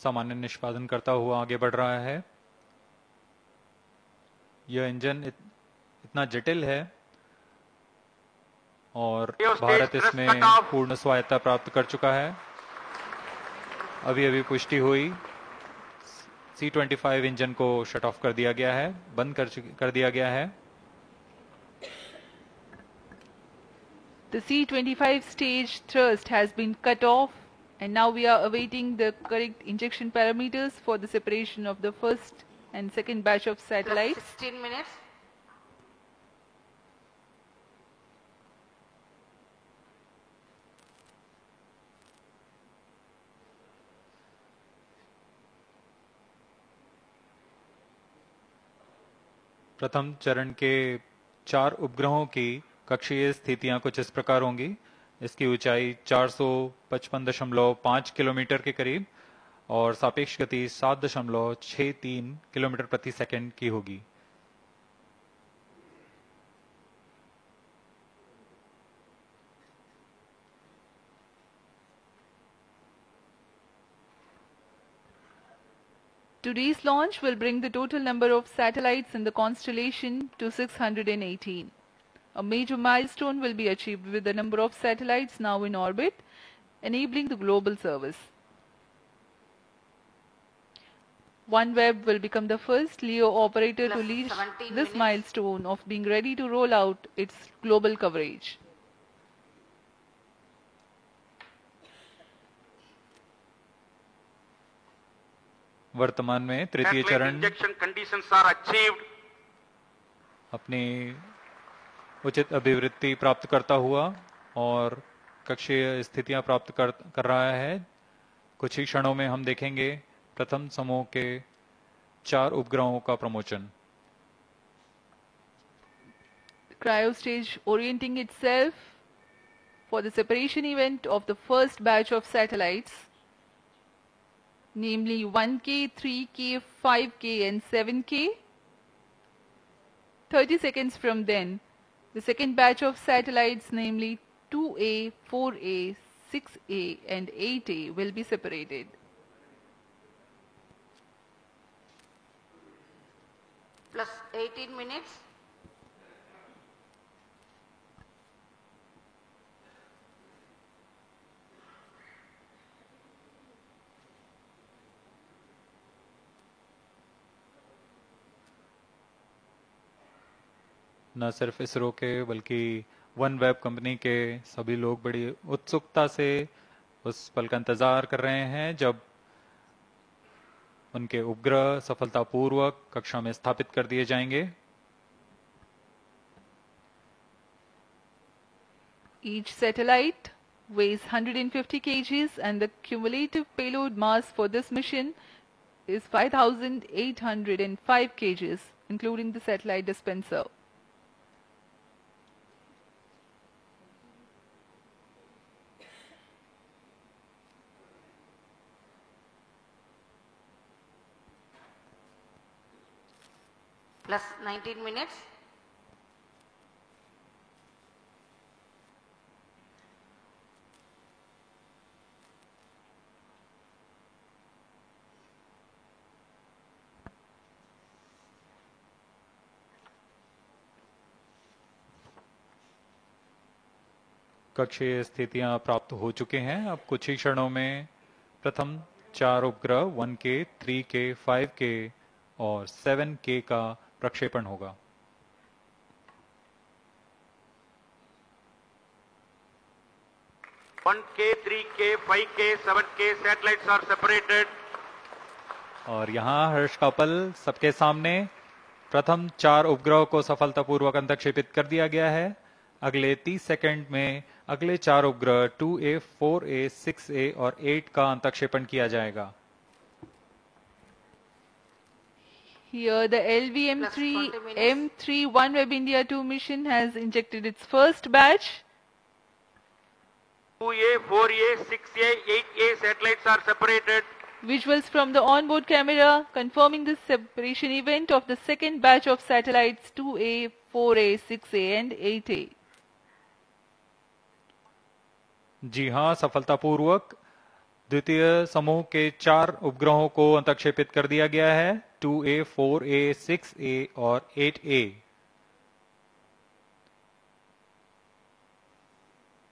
सामान्य निष्पादन करता हुआ आगे बढ़ रहा है। यह इंजन इतना जटिल है और भारत इसमें पूर्ण स्वायत्ता प्राप्त कर चुका है। अभी अभी पुष्टि हुई C-25 इंजन को शट ऑफ कर दिया गया है, बंद कर दिया गया है।
The C-25 stage thrust has been cut off, and now we are awaiting the correct injection parameters for the separation of the first and second batch of
Plus
satellites.
16 minutes.
प्रथम चरण के 4 उपग्रहों की कक्षीय स्थितियां कुछ इस प्रकार होंगी। इसकी ऊंचाई 455.5 किलोमीटर के करीब और सापेक्ष गति 7.63 किलोमीटर प्रति सेकंड की होगी।
Today's launch will bring the total number of satellites in the constellation to 618. A major milestone will be achieved with the number of satellites now in orbit, enabling the global service. OneWeb will become the first LEO operator to
Plus
reach
17
this
minutes.
milestone of being ready to roll out its global coverage.
वर्तमान में तृतीय चरण
Injection conditions are achieved.
अपनी उचित अभिवृत्ति प्राप्त करता हुआ और कक्षीय स्थितियां प्राप्त कर रहा है। कुछ ही क्षणों में हम देखेंगे प्रथम समूह के 4 उपग्रहों का प्रमोचन।
Cryo stage orienting itself for the separation event of the first batch of satellites, namely 1K, 3K, 5K and 7K. 30 seconds from then, the second batch of satellites, namely 2A, 4A, 6A and 8A will be separated.
Plus 18 minutes.
न सिर्फ इसरो के बल्कि OneWeb company के सभी लोग बड़ी उत्सुकता से उस पल का इंतजार कर रहे हैं जब उनके उपग्रह सफलतापूर्वक कक्षा में स्थापित कर दिए जाएंगे।
Each satellite weighs 150 kgs and the cumulative payload mass for this mission is 5,805 kgs, including the satellite dispenser.
Plus 19 minutes.
कक्षीय स्थितियां प्राप्त हो चुके हैं। अब कुछ ही क्षणों में प्रथम 4 उपग्रह 1K, 3K, 5K और 7K का प्रक्षेपण होगा।
One K, 3K, 5K, 7K satellites are separated.
और यहाँ हर्ष का पल सबके सामने प्रथम 4 उपग्रहों को सफलतापूर्वक अंतक्षेपित कर दिया गया है। अगले 30 सेकंड में अगले 4 उपग्रह 2A, 4A, 6A और 8 का अंतक्षेपण किया जाएगा।
Here the LVM-3
Plus 20 minutes.
M3 OneWeb India 2 mission has injected its first batch.
2A, 4A, 6A, 8A satellites are separated.
Visuals from the onboard camera confirming the separation event of the second batch of satellites 2A, 4A, 6A and 8A.
जी हाँ, सफलतापूर्वक द्वितीय समूह के 4 उपग्रहों को अंतक्षेपित कर दिया गया है। 2A, 4A, 6A और 8A।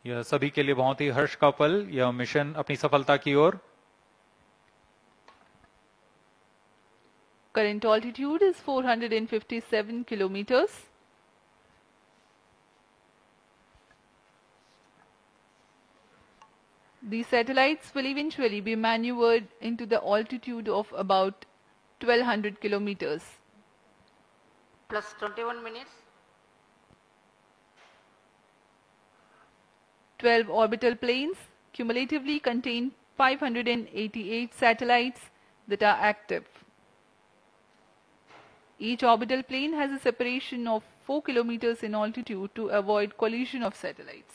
यह सभी के लिए बहुत ही हर्ष का पल। यह मिशन अपनी सफलता की ओर
Current altitude is 457 kilometers. These satellites will eventually be maneuvered into the altitude of about 1200 kilometers.
Plus 21 minutes.
12 orbital planes cumulatively contain 588 satellites that are active. Each orbital plane has a separation of 4 kilometers in altitude to avoid collision of satellites.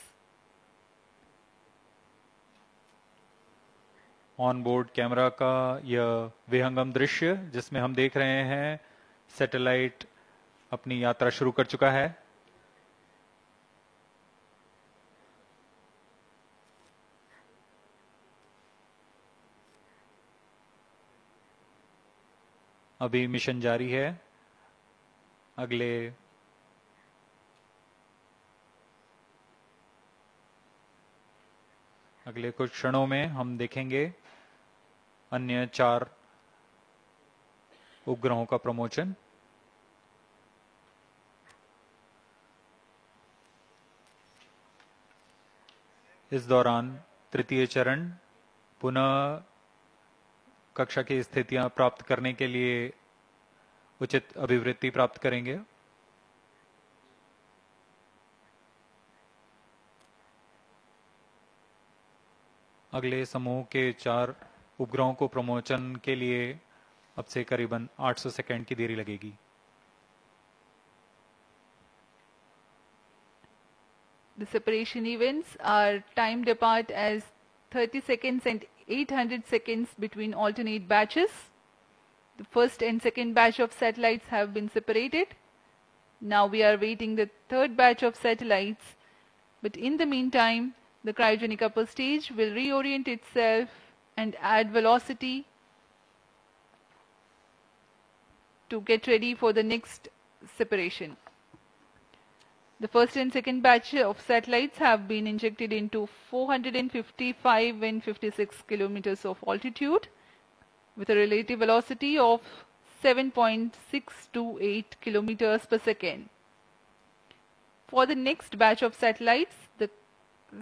On board camera का यह विहंगम दृश्य जिसमें हम देख रहे हैं satellite अपनी यात्रा शुरू कर चुका है। अभी मिशन जारी है। अगले कुछ क्षणों में हम देखेंगे अन्य 4 उपग्रहों का प्रमोशन। इस दौरान तृतीय चरण पुनः कक्षा की स्थितियां प्राप्त करने के लिए उचित अभिवृत्ति प्राप्त करेंगे। अगले समूह के 4 उपग्रहों को प्रमोशन के लिए अब से करीबन 800 सेकंड की देरी लगेगी।
The separation events are timed apart as 30 seconds and 800 seconds between alternate batches. The first and second batch of satellites have been separated. Now we are waiting the third batch of satellites. But in the meantime, the cryogenic upper stage will reorient itself and add velocity to get ready for the next separation. The first and second batch of satellites have been injected into 455 and 56 kilometers of altitude with a relative velocity of 7.628 kilometers per second. For the next batch of satellites, the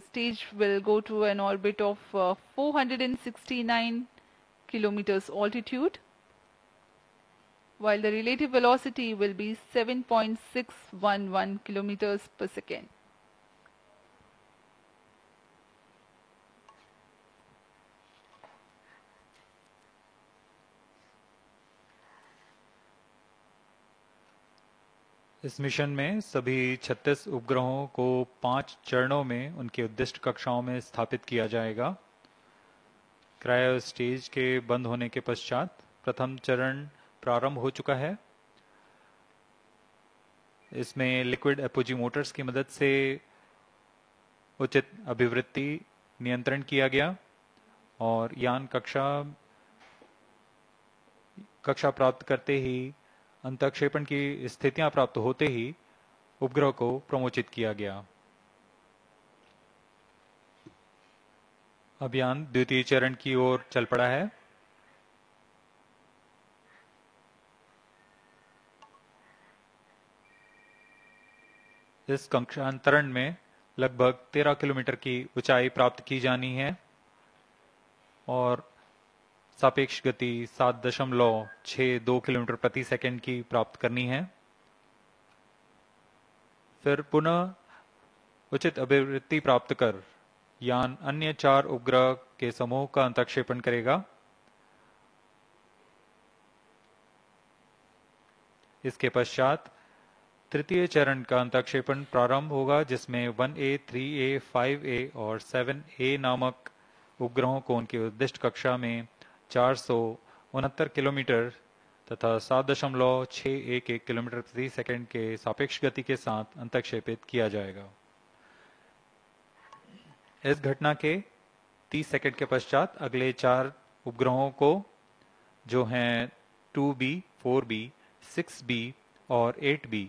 stage will go to an orbit of 469 kilometers altitude, while the relative velocity will be 7.611 kilometers per second.
इस mission में सभी 36 उपग्रहों को 5 चरणों में उनकी उद्दिष्ट कक्षाओं में स्थापित किया जाएगा। क्रायो स्टेज के बंद होने के पश्चात प्रथम चरण प्रारंभ हो चुका है। इसमें लिक्विड एपोजी मोटर्स की मदद से उचित अभिवृत्ति नियंत्रण किया गया और यान कक्षा प्राप्त करते ही अंतःक्षेपण की स्थितियां प्राप्त होते ही उपग्रह को प्रमोचित किया गया। अभियान द्वितीय चरण की ओर चल पड़ा है। इस कक्षांतरण में लगभग 13 किलोमीटर की ऊंचाई प्राप्त की जानी है और सापेक्ष गति 7.62 किलोमीटर प्रति सेकंड की प्राप्त करनी है। फिर पुनः उचित अभिवृत्ति प्राप्त कर यान अन्य 4 उपग्रह के समूह का अंतःक्षेपण करेगा। इसके पश्चात तृतीय चरण का अंतःक्षेपण प्रारंभ होगा, जिसमें 1A, 3A, 5A और 7A नामक उपग्रहों को उनकी उद्दिष्ट कक्षा में 469 किलोमीटर तथा 7.611 किलोमीटर प्रति सेकंड के सापेक्ष गति के साथ अंतःक्षेपित किया जाएगा। इस घटना के 30 सेकंड के पश्चात अगले 4 उपग्रहों को, जो हैं 2B, 4B, 6B और 8B,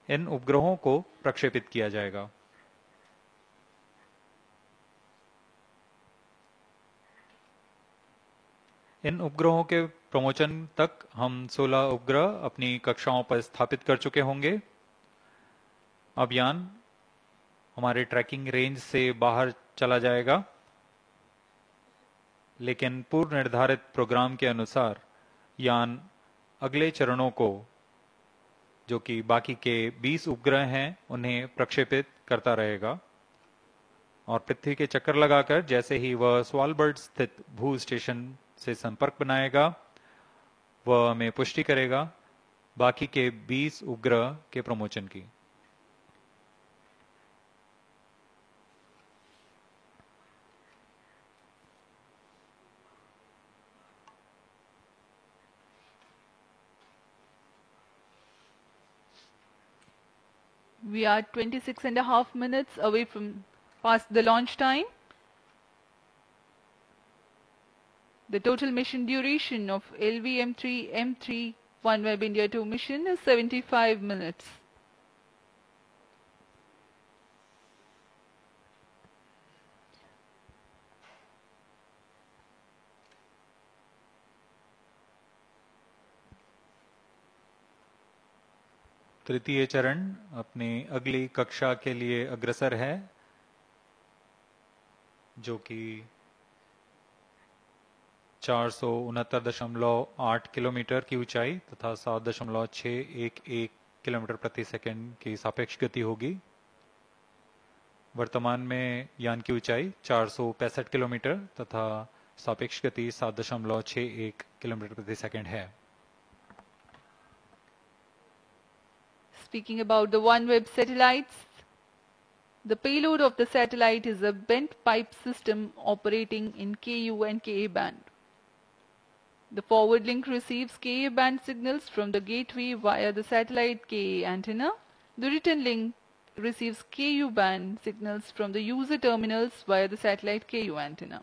इन उपग्रहों को प्रक्षेपित किया जाएगा। इन उपग्रहों के प्रमोशन तक हम 16 उपग्रह अपनी कक्षाओं पर स्थापित कर चुके होंगे। अब यान हमारे ट्रैकिंग रेंज से बाहर चला जाएगा, लेकिन पूर्व निर्धारित प्रोग्राम के अनुसार यान अगले चरणों को, जो कि बाकी के 20 उपग्रह हैं, उन्हें प्रक्षेपित करता रहेगा और पृथ्वी के चक्कर लगाकर जैसे ही वह स्वालबर्ड स्थित भू स्टेशन से संपर्क बनाएगा, वह हमें पुष्टि करेगा बाकी के 20 उपग्रह के प्रमोशन की।
We are 26.5 minutes away from past the launch time. The total mission duration of LVM-3 OneWeb India 2 mission is 75 minutes.
तृतीय चरण अपनी अगली कक्षा के लिए अग्रसर है, जो कि 469.8 किलोमीटर की ऊंचाई तथा 7.611 किलोमीटर प्रति सेकंड की सापेक्ष गति होगी। वर्तमान में यान की ऊंचाई 465 किलोमीटर तथा सापेक्ष गति 7.61 किलोमीटर प्रति सेकंड है।
Speaking about the OneWeb satellites, the payload of the satellite is a bent pipe system operating in Ku and Ka band. The forward link receives Ka band signals from the gateway via the satellite Ka antenna. The return link receives Ku band signals from the user terminals via the satellite Ku antenna.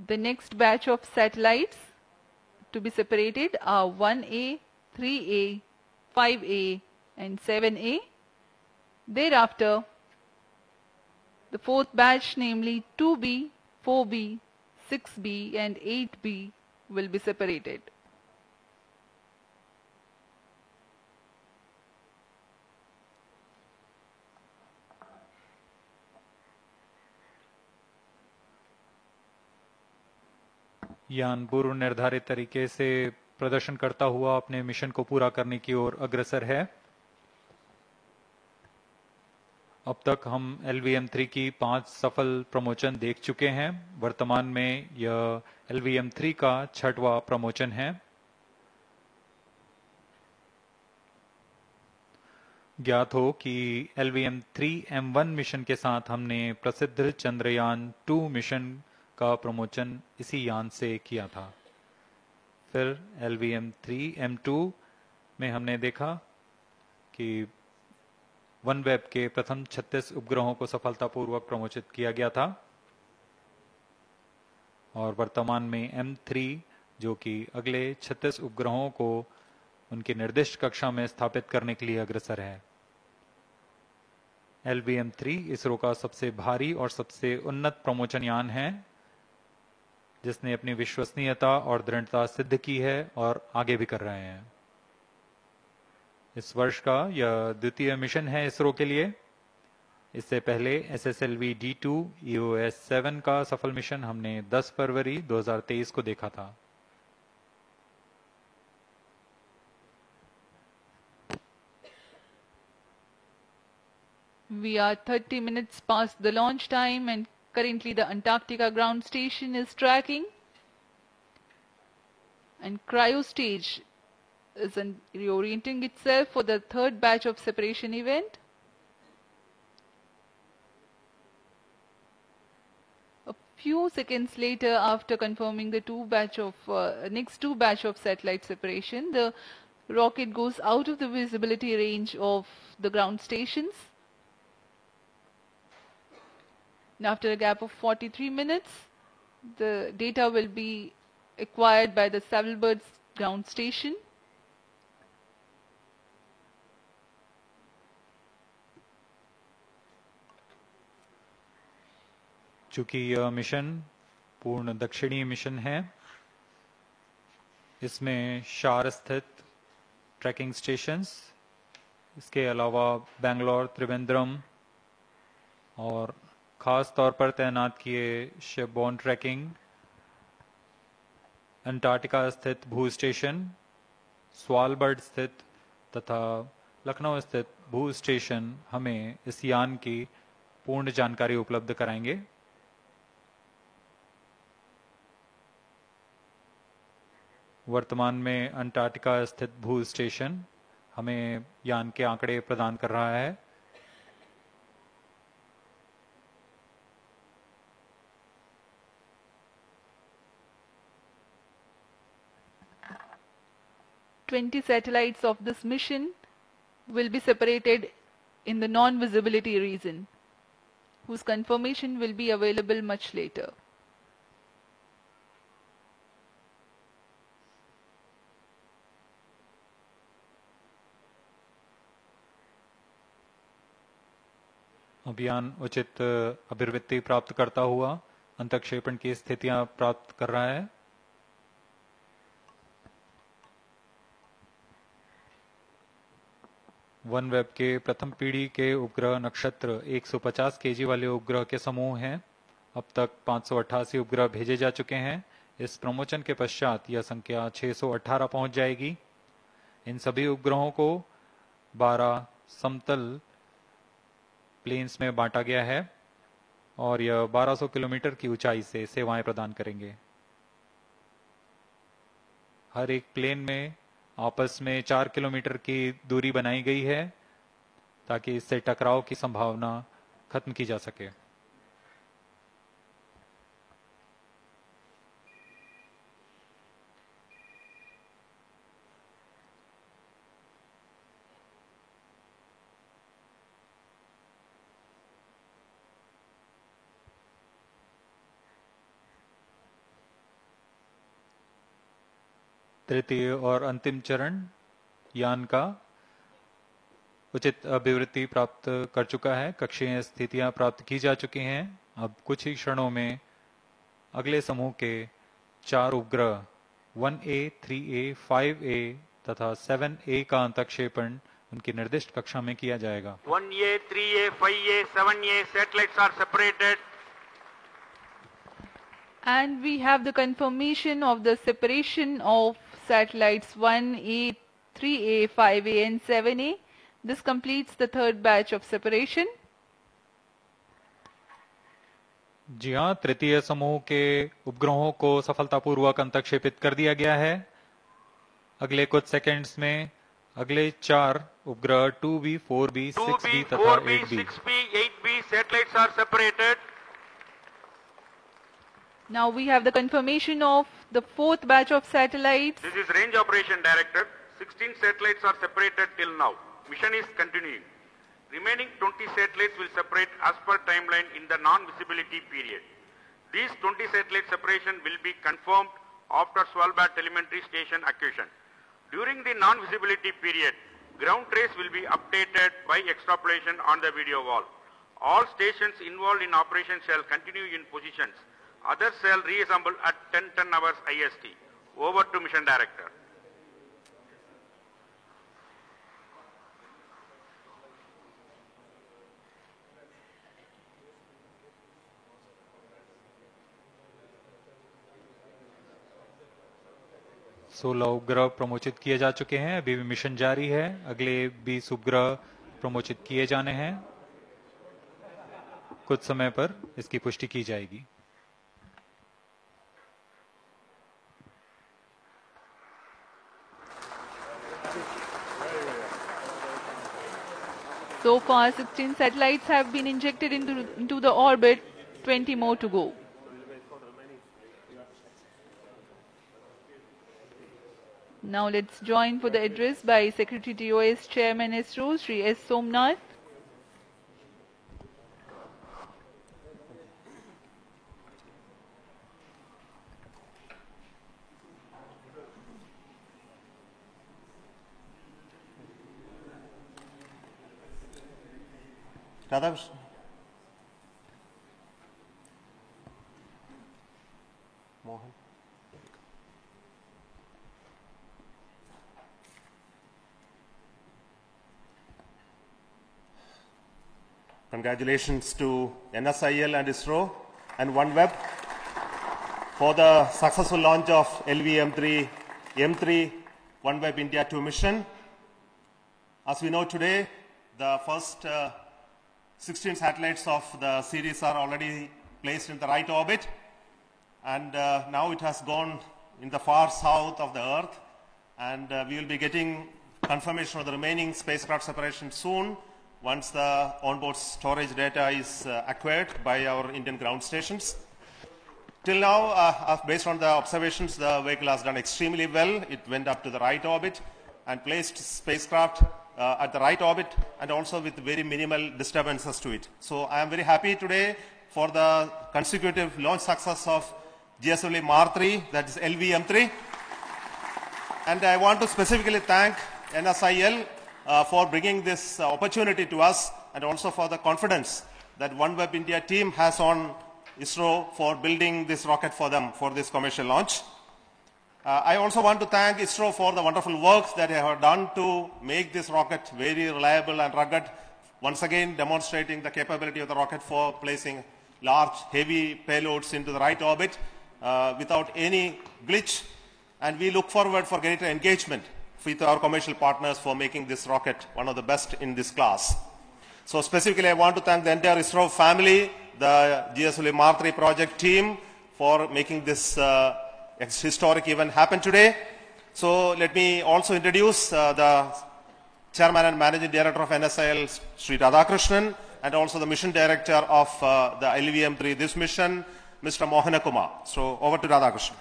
The next batch of satellites to be separated are 1A, 3A, 5A and 7A. Thereafter, the fourth batch, namely 2B, 4B, 6B and 8B will be separated.
यान पूर्व निर्धारित तरीके से प्रदर्शन करता हुआ अपने mission को पूरा करने की ओर अग्रसर है। अब तक हम LVM-3 की 5 सफल प्रमोशन देख चुके हैं। वर्तमान में यह LVM-3 का 6वां प्रमोशन है। ज्ञात हो कि LVM-3 M1 मिशन के साथ हमने प्रसिद्ध चंद्रयान 2 मिशन का प्रमोशन इसी यान से किया था। फिर LVM-3 M2 में हमने देखा कि OneWeb के प्रथम 36 उपग्रहों को सफलतापूर्वक प्रमोशित किया गया था और वर्तमान में M3 जो कि अगले 36 उपग्रहों को उनकी निर्दिष्ट कक्षा में स्थापित करने के लिए अग्रसर है। LVM-3 इसरो का सबसे भारी और सबसे उन्नत प्रमोशन यान है, जिसने अपनी विश्वसनीयता और दृढ़ता सिद्ध की है और आगे भी कर रहे हैं। इस वर्ष का यह द्वितीय मिशन है इसरो के लिए। इससे पहले SSLV D2 EOS-7 का सफल मिशन हमने 10 फरवरी 2023 को देखा था।
We are 30 minutes past the launch time and currently the Antarctica ground station is tracking and cryo stage is reorienting itself for the third batch of separation event. A few seconds later, after confirming the next two batch of satellite separation, the rocket goes out of the visibility range of the ground stations. And after a gap of 43 minutes, the data will be acquired by the Savalbard ground station.
चूंकि यह mission पूर्ण दक्षिणी mission है, इसमें शार स्थित trekking stations, इसके अलावा बेंगलोर, त्रिवेंद्रम और खास तौर पर तैनात किए शिपबोर्न ट्रैकिंग, अंटार्कटिका स्थित भू स्टेशन, स्वालबर्ड स्थित तथा लखनऊ स्थित भू स्टेशन हमें इस यान की पूर्ण जानकारी उपलब्ध कराएंगे। वर्तमान में अंटार्कटिका स्थित भू स्टेशन हमें यान के आंकड़े प्रदान कर रहा है।
"20 satellites of this mission will be separated in the non-visibility region, whose confirmation will be available much later."
अभियान उचित अभिवृत्ति प्राप्त करता हुआ अंतक्षेपण की स्थितियां प्राप्त कर रहा है। OneWeb के प्रथम पीढ़ी के उपग्रह नक्षत्र 150 केजी वाले उपग्रह के समूह हैं। अब तक 588 उपग्रह भेजे जा चुके हैं। इस प्रमोचन के पश्चात यह संख्या 618 पहुंच जाएगी। इन सभी उपग्रहों को 12 समतल प्लेन्स में बांटा गया है और यह 1200 किलोमीटर की ऊंचाई से सेवाएं प्रदान करेंगे। हर एक प्लेन में आपस में 4 किलोमीटर की दूरी बनाई गई है ताकि इससे टकराव की संभावना खत्म की जा सके। तृतीय और अंतिम चरण यान का उचित अभिवृत्ति प्राप्त कर चुका है। कक्षीय स्थितियां प्राप्त की जा चुकी हैं। अब कुछ ही क्षणों में अगले समूह के 4 उपग्रह 1A, 3A, 5A तथा 7A का अंतक्षेपण उनकी निर्दिष्ट कक्षा में किया जाएगा।
1A, 3A, 5A, 7A satellites are separated.
And we have the confirmation of the separation of satellites 1A, 3A, 5A and 7A. This completes the third batch of separation.
जी हाँ, तृतीय समूह के उपग्रहों को सफलतापूर्वक अंतक्षेपित कर दिया गया है। अगले कुछ सेकंड्स में अगले 4 उपग्रह 2B, 4B, 6B तथा 8B
6B, 8B satellites are separated.
Now we have the confirmation of the fourth batch of satellites.
This is Range Operation Director. 16 satellites are separated till now. Mission is continuing. Remaining 20 satellites will separate as per timeline in the non-visibility period. These 20 satellite separation will be confirmed after Svalbard Telemetry Station acquisition. During the non-visibility period, ground trace will be updated by extrapolation on the video wall. All stations involved in operation shall continue in positions. Others shall reassemble at 10 hours IST. Over to Mission Director.
सोलह उपग्रह प्रमोचित किए जा चुके हैं। अभी भी mission जारी है। अगले 20 उपग्रह प्रमोचित किए जाने हैं। कुछ समय पर इसकी पुष्टि की जाएगी।
So far, 16 satellites have been injected into the orbit, 20 more to go. Now let's join for the address by Secretary TOS Chairman ISRO, Shri S. Somnath.
Mohan. Congratulations to NSIL and ISRO and OneWeb for the successful launch of LV-M3 OneWeb India 2 mission. As we know today, the first 16 satellites of the series are already placed in the right orbit, and now it has gone in the far south of the Earth, and we will be getting confirmation of the remaining spacecraft separation soon once the onboard storage data is acquired by our Indian ground stations. Till now, based on the observations, the vehicle has done extremely well. It went up to the right orbit and placed spacecraft at the right orbit and also with very minimal disturbances to it. So I am very happy today for the consecutive launch success of GSLV MAR-3, that is LV-M3. And I want to specifically thank NSIL for bringing this opportunity to us and also for the confidence that OneWeb India team has on ISRO for building this rocket for them for this commercial launch. I also want to thank ISRO for the wonderful work that they have done to make this rocket very reliable and rugged, once again demonstrating the capability of the rocket for placing large, heavy payloads into the right orbit without any glitch. And we look forward for greater engagement with our commercial partners for making this rocket one of the best in this class. So specifically, I want to thank the entire ISRO family, the GSLV MAR-3 project team for making this historic event happen today. So let me also introduce the Chairman and Managing Director of NSIL, Sri Radhakrishnan, and also the Mission Director of the LV-M3, this mission, Mr. Mohana Kumar. So over to Radhakrishnan.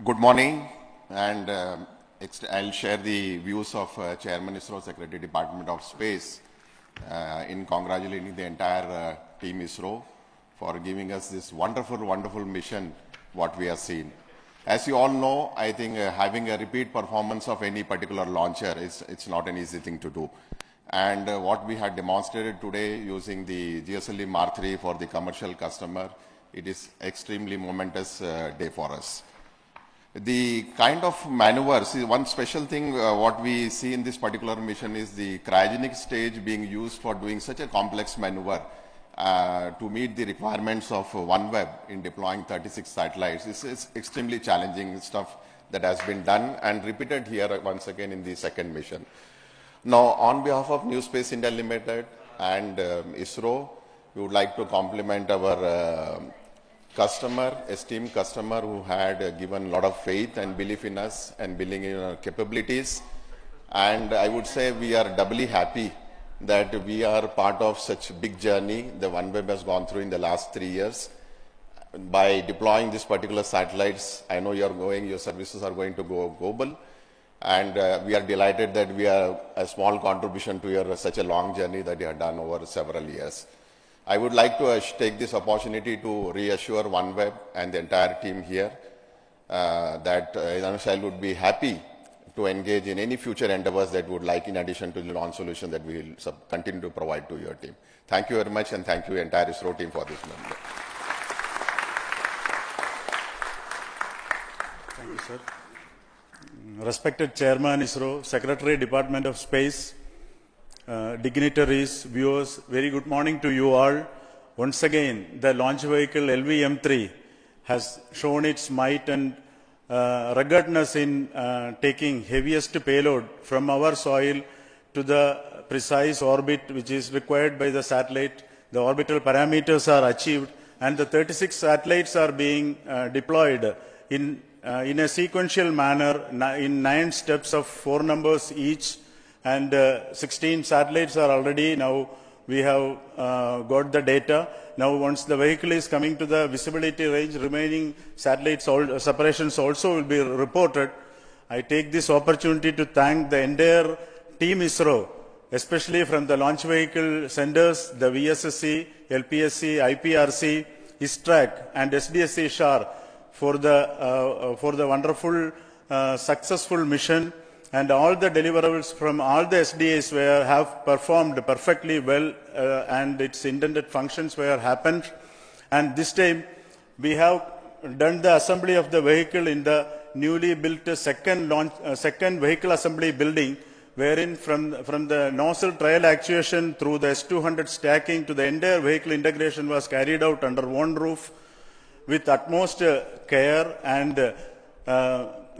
Good morning, and I'll share the views of Chairman ISRO, Secretary Department of Space, in congratulating the entire team ISRO for giving us this wonderful, wonderful mission, what we have seen. As you all know, I think having a repeat performance of any particular launcher it's not an easy thing to do. And what we had demonstrated today using the GSLV MAR-3 for the commercial customer, it is extremely momentous day for us. The kind of maneuvers, one special thing what we see in this particular mission is the cryogenic stage being used for doing such a complex maneuver to meet the requirements of OneWeb in deploying 36 satellites. This is extremely challenging stuff that has been done and repeated here once again in the second mission. Now, on behalf of New Space India Limited and ISRO, we would like to compliment our esteemed customer who had given a lot of faith and belief in us and believing in our capabilities. And I would say we are doubly happy that we are part of such a big journey the OneWeb has gone through in the last 3 years. By deploying these particular satellites, I know your services are going to go global. And we are delighted that we are a small contribution to your such a long journey that you have done over several years. I would like to take this opportunity to reassure OneWeb and the entire team here that NSIL would be happy to engage in any future endeavors that would like in addition to the launch solution that we will continue to provide to your team. Thank you very much, and thank you entire ISRO team for this member.
Thank you, sir. Respected Chairman ISRO, Secretary Department of Space, dignitaries, viewers, very good morning to you all. Once again, the launch vehicle LV-M3 has shown its might and ruggedness in taking heaviest payload from our soil to the precise orbit which is required by the satellite. The orbital parameters are achieved and the 36 satellites are being deployed in a sequential manner in 9 steps of 4 numbers each. And 16 satellites are already now, we have got the data. Now once the vehicle is coming to the visibility range, remaining satellites separations also will be reported. I take this opportunity to thank the entire team ISRO, especially from the launch vehicle centers, the VSSC, LPSC, IPRC, ISTRAC and SDSC SHAR for the wonderful successful mission. and all the deliverables from all the SDAs have performed perfectly well, and its intended functions were happened. And this time we have done the assembly of the vehicle in the newly built second vehicle assembly building, wherein from the nozzle trial actuation through the S200 stacking to the entire vehicle integration was carried out under one roof with utmost care and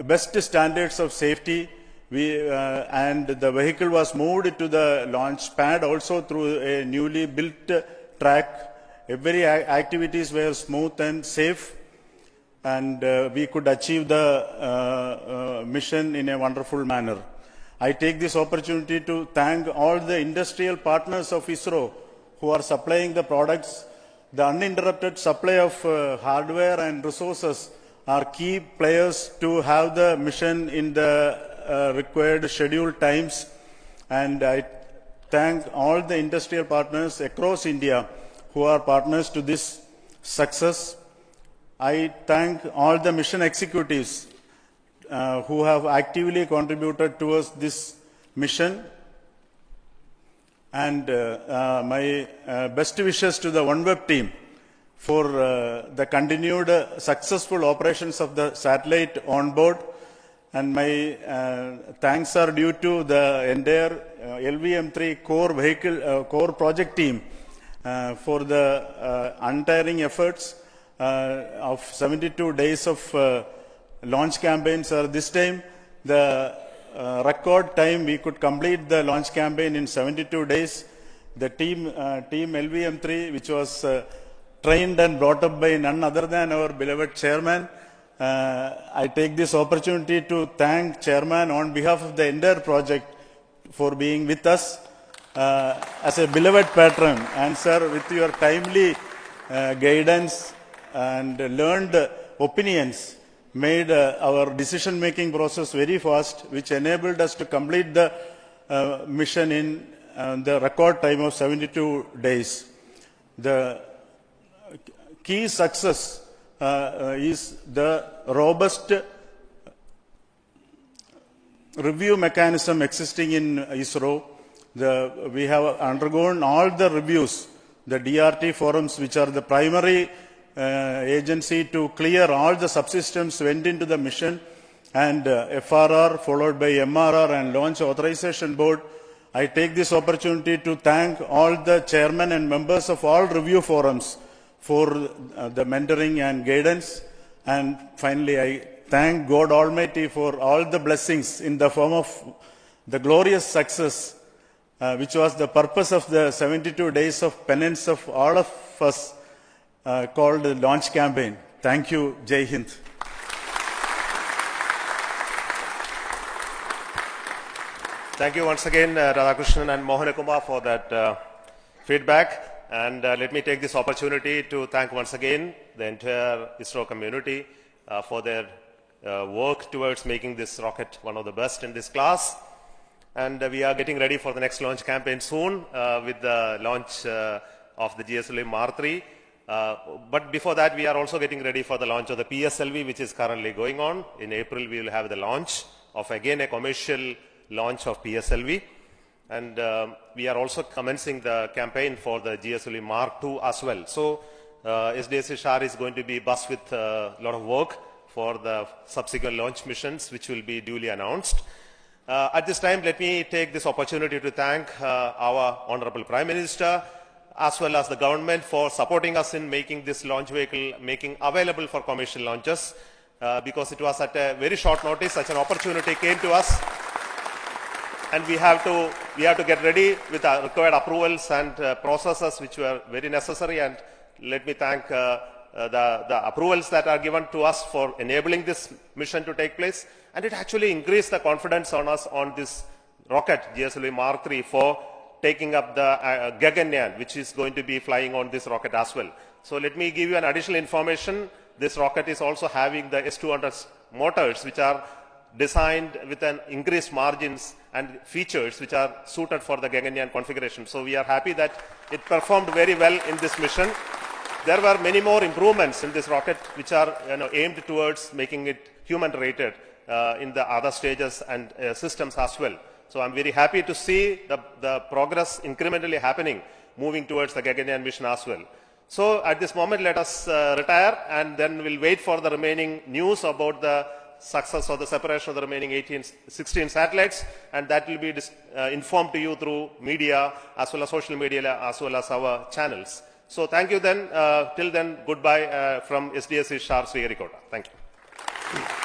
best standards of safety. And the vehicle was moved to the launch pad also through a newly built track. Every activities were smooth and safe, and we could achieve the mission in a wonderful manner. I take this opportunity to thank all the industrial partners of ISRO who are supplying the products. The uninterrupted supply of hardware and resources are key players to have the mission in the required scheduled times. And I thank all the industrial partners across India who are partners to this success. I thank all the mission executives who have actively contributed towards this mission. And my best wishes to the OneWeb team for the continued successful operations of the satellite on board. And my thanks are due to the entire LVM3 core project team for the untiring efforts of 72 days of launch campaigns. This time, the record time we could complete the launch campaign in 72 days. The team LVM3, which was trained and brought up by none other than our beloved chairman. I take this opportunity to thank chairman on behalf of the entire project for being with us as a beloved patron. And sir, with your timely guidance and learned opinions, made our decision-making process very fast, which enabled us to complete the mission in the record time of 72 days. The key success is the robust review mechanism existing in ISRO. We have undergone all the reviews, the DRT forums, which are the primary agency to clear all the subsystems went into the mission, and FRR followed by MRR and Launch Authorization Board. I take this opportunity to thank all the chairmen and members of all review forums for the mentoring and guidance. And finally, I thank God Almighty for all the blessings in the form of the glorious success, which was the purpose of the 72 days of penance of all of us, called the launch campaign. Thank you. Jai Hind.
Thank you once again, Radhakrishnan and Mohanakumar, for that feedback. And let me take this opportunity to thank once again the entire ISRO community for their work towards making this rocket one of the best in this class. And we are getting ready for the next launch campaign soon with the launch of the GSLV Mark 3. But before that, we are also getting ready for the launch of the PSLV, which is currently going on. In April, we will have the launch of, again, a commercial launch of PSLV. And we are also commencing the campaign for the GSLV Mark 2 as well. So SDSC SHAR is going to be buzzed with a lot of work for the subsequent launch missions, which will be duly announced. At this time, let me take this opportunity to thank our Honorable Prime Minister, as well as the government, for supporting us in making this launch vehicle available for commercial launches, because it was at a very short notice such an opportunity came to us, and we have to get ready with our required approvals and processes which were very necessary. And let me thank the approvals that are given to us for enabling this mission to take place, and it actually increased the confidence on us on this rocket GSLV Mark 3 for taking up the Gaganyaan, which is going to be flying on this rocket as well. So let me give you an additional information. This rocket is also having the S200 motors, which are designed with an increased margins and features which are suited for the Gaganyaan configuration. So we are happy that it performed very well in this mission. There were many more improvements in this rocket which are aimed towards making it human rated. in the other stages and systems as well. So I'm very happy to see the progress incrementally happening, moving towards the Gaganyaan mission as well. So at this moment, let us retire, and then we'll wait for the remaining news about the success of the separation of the remaining 16 satellites, and that will be informed to you through media as well as social media as well as our channels. So thank you then. Till then, goodbye from SDSC Shar Sriharikota. Thank you.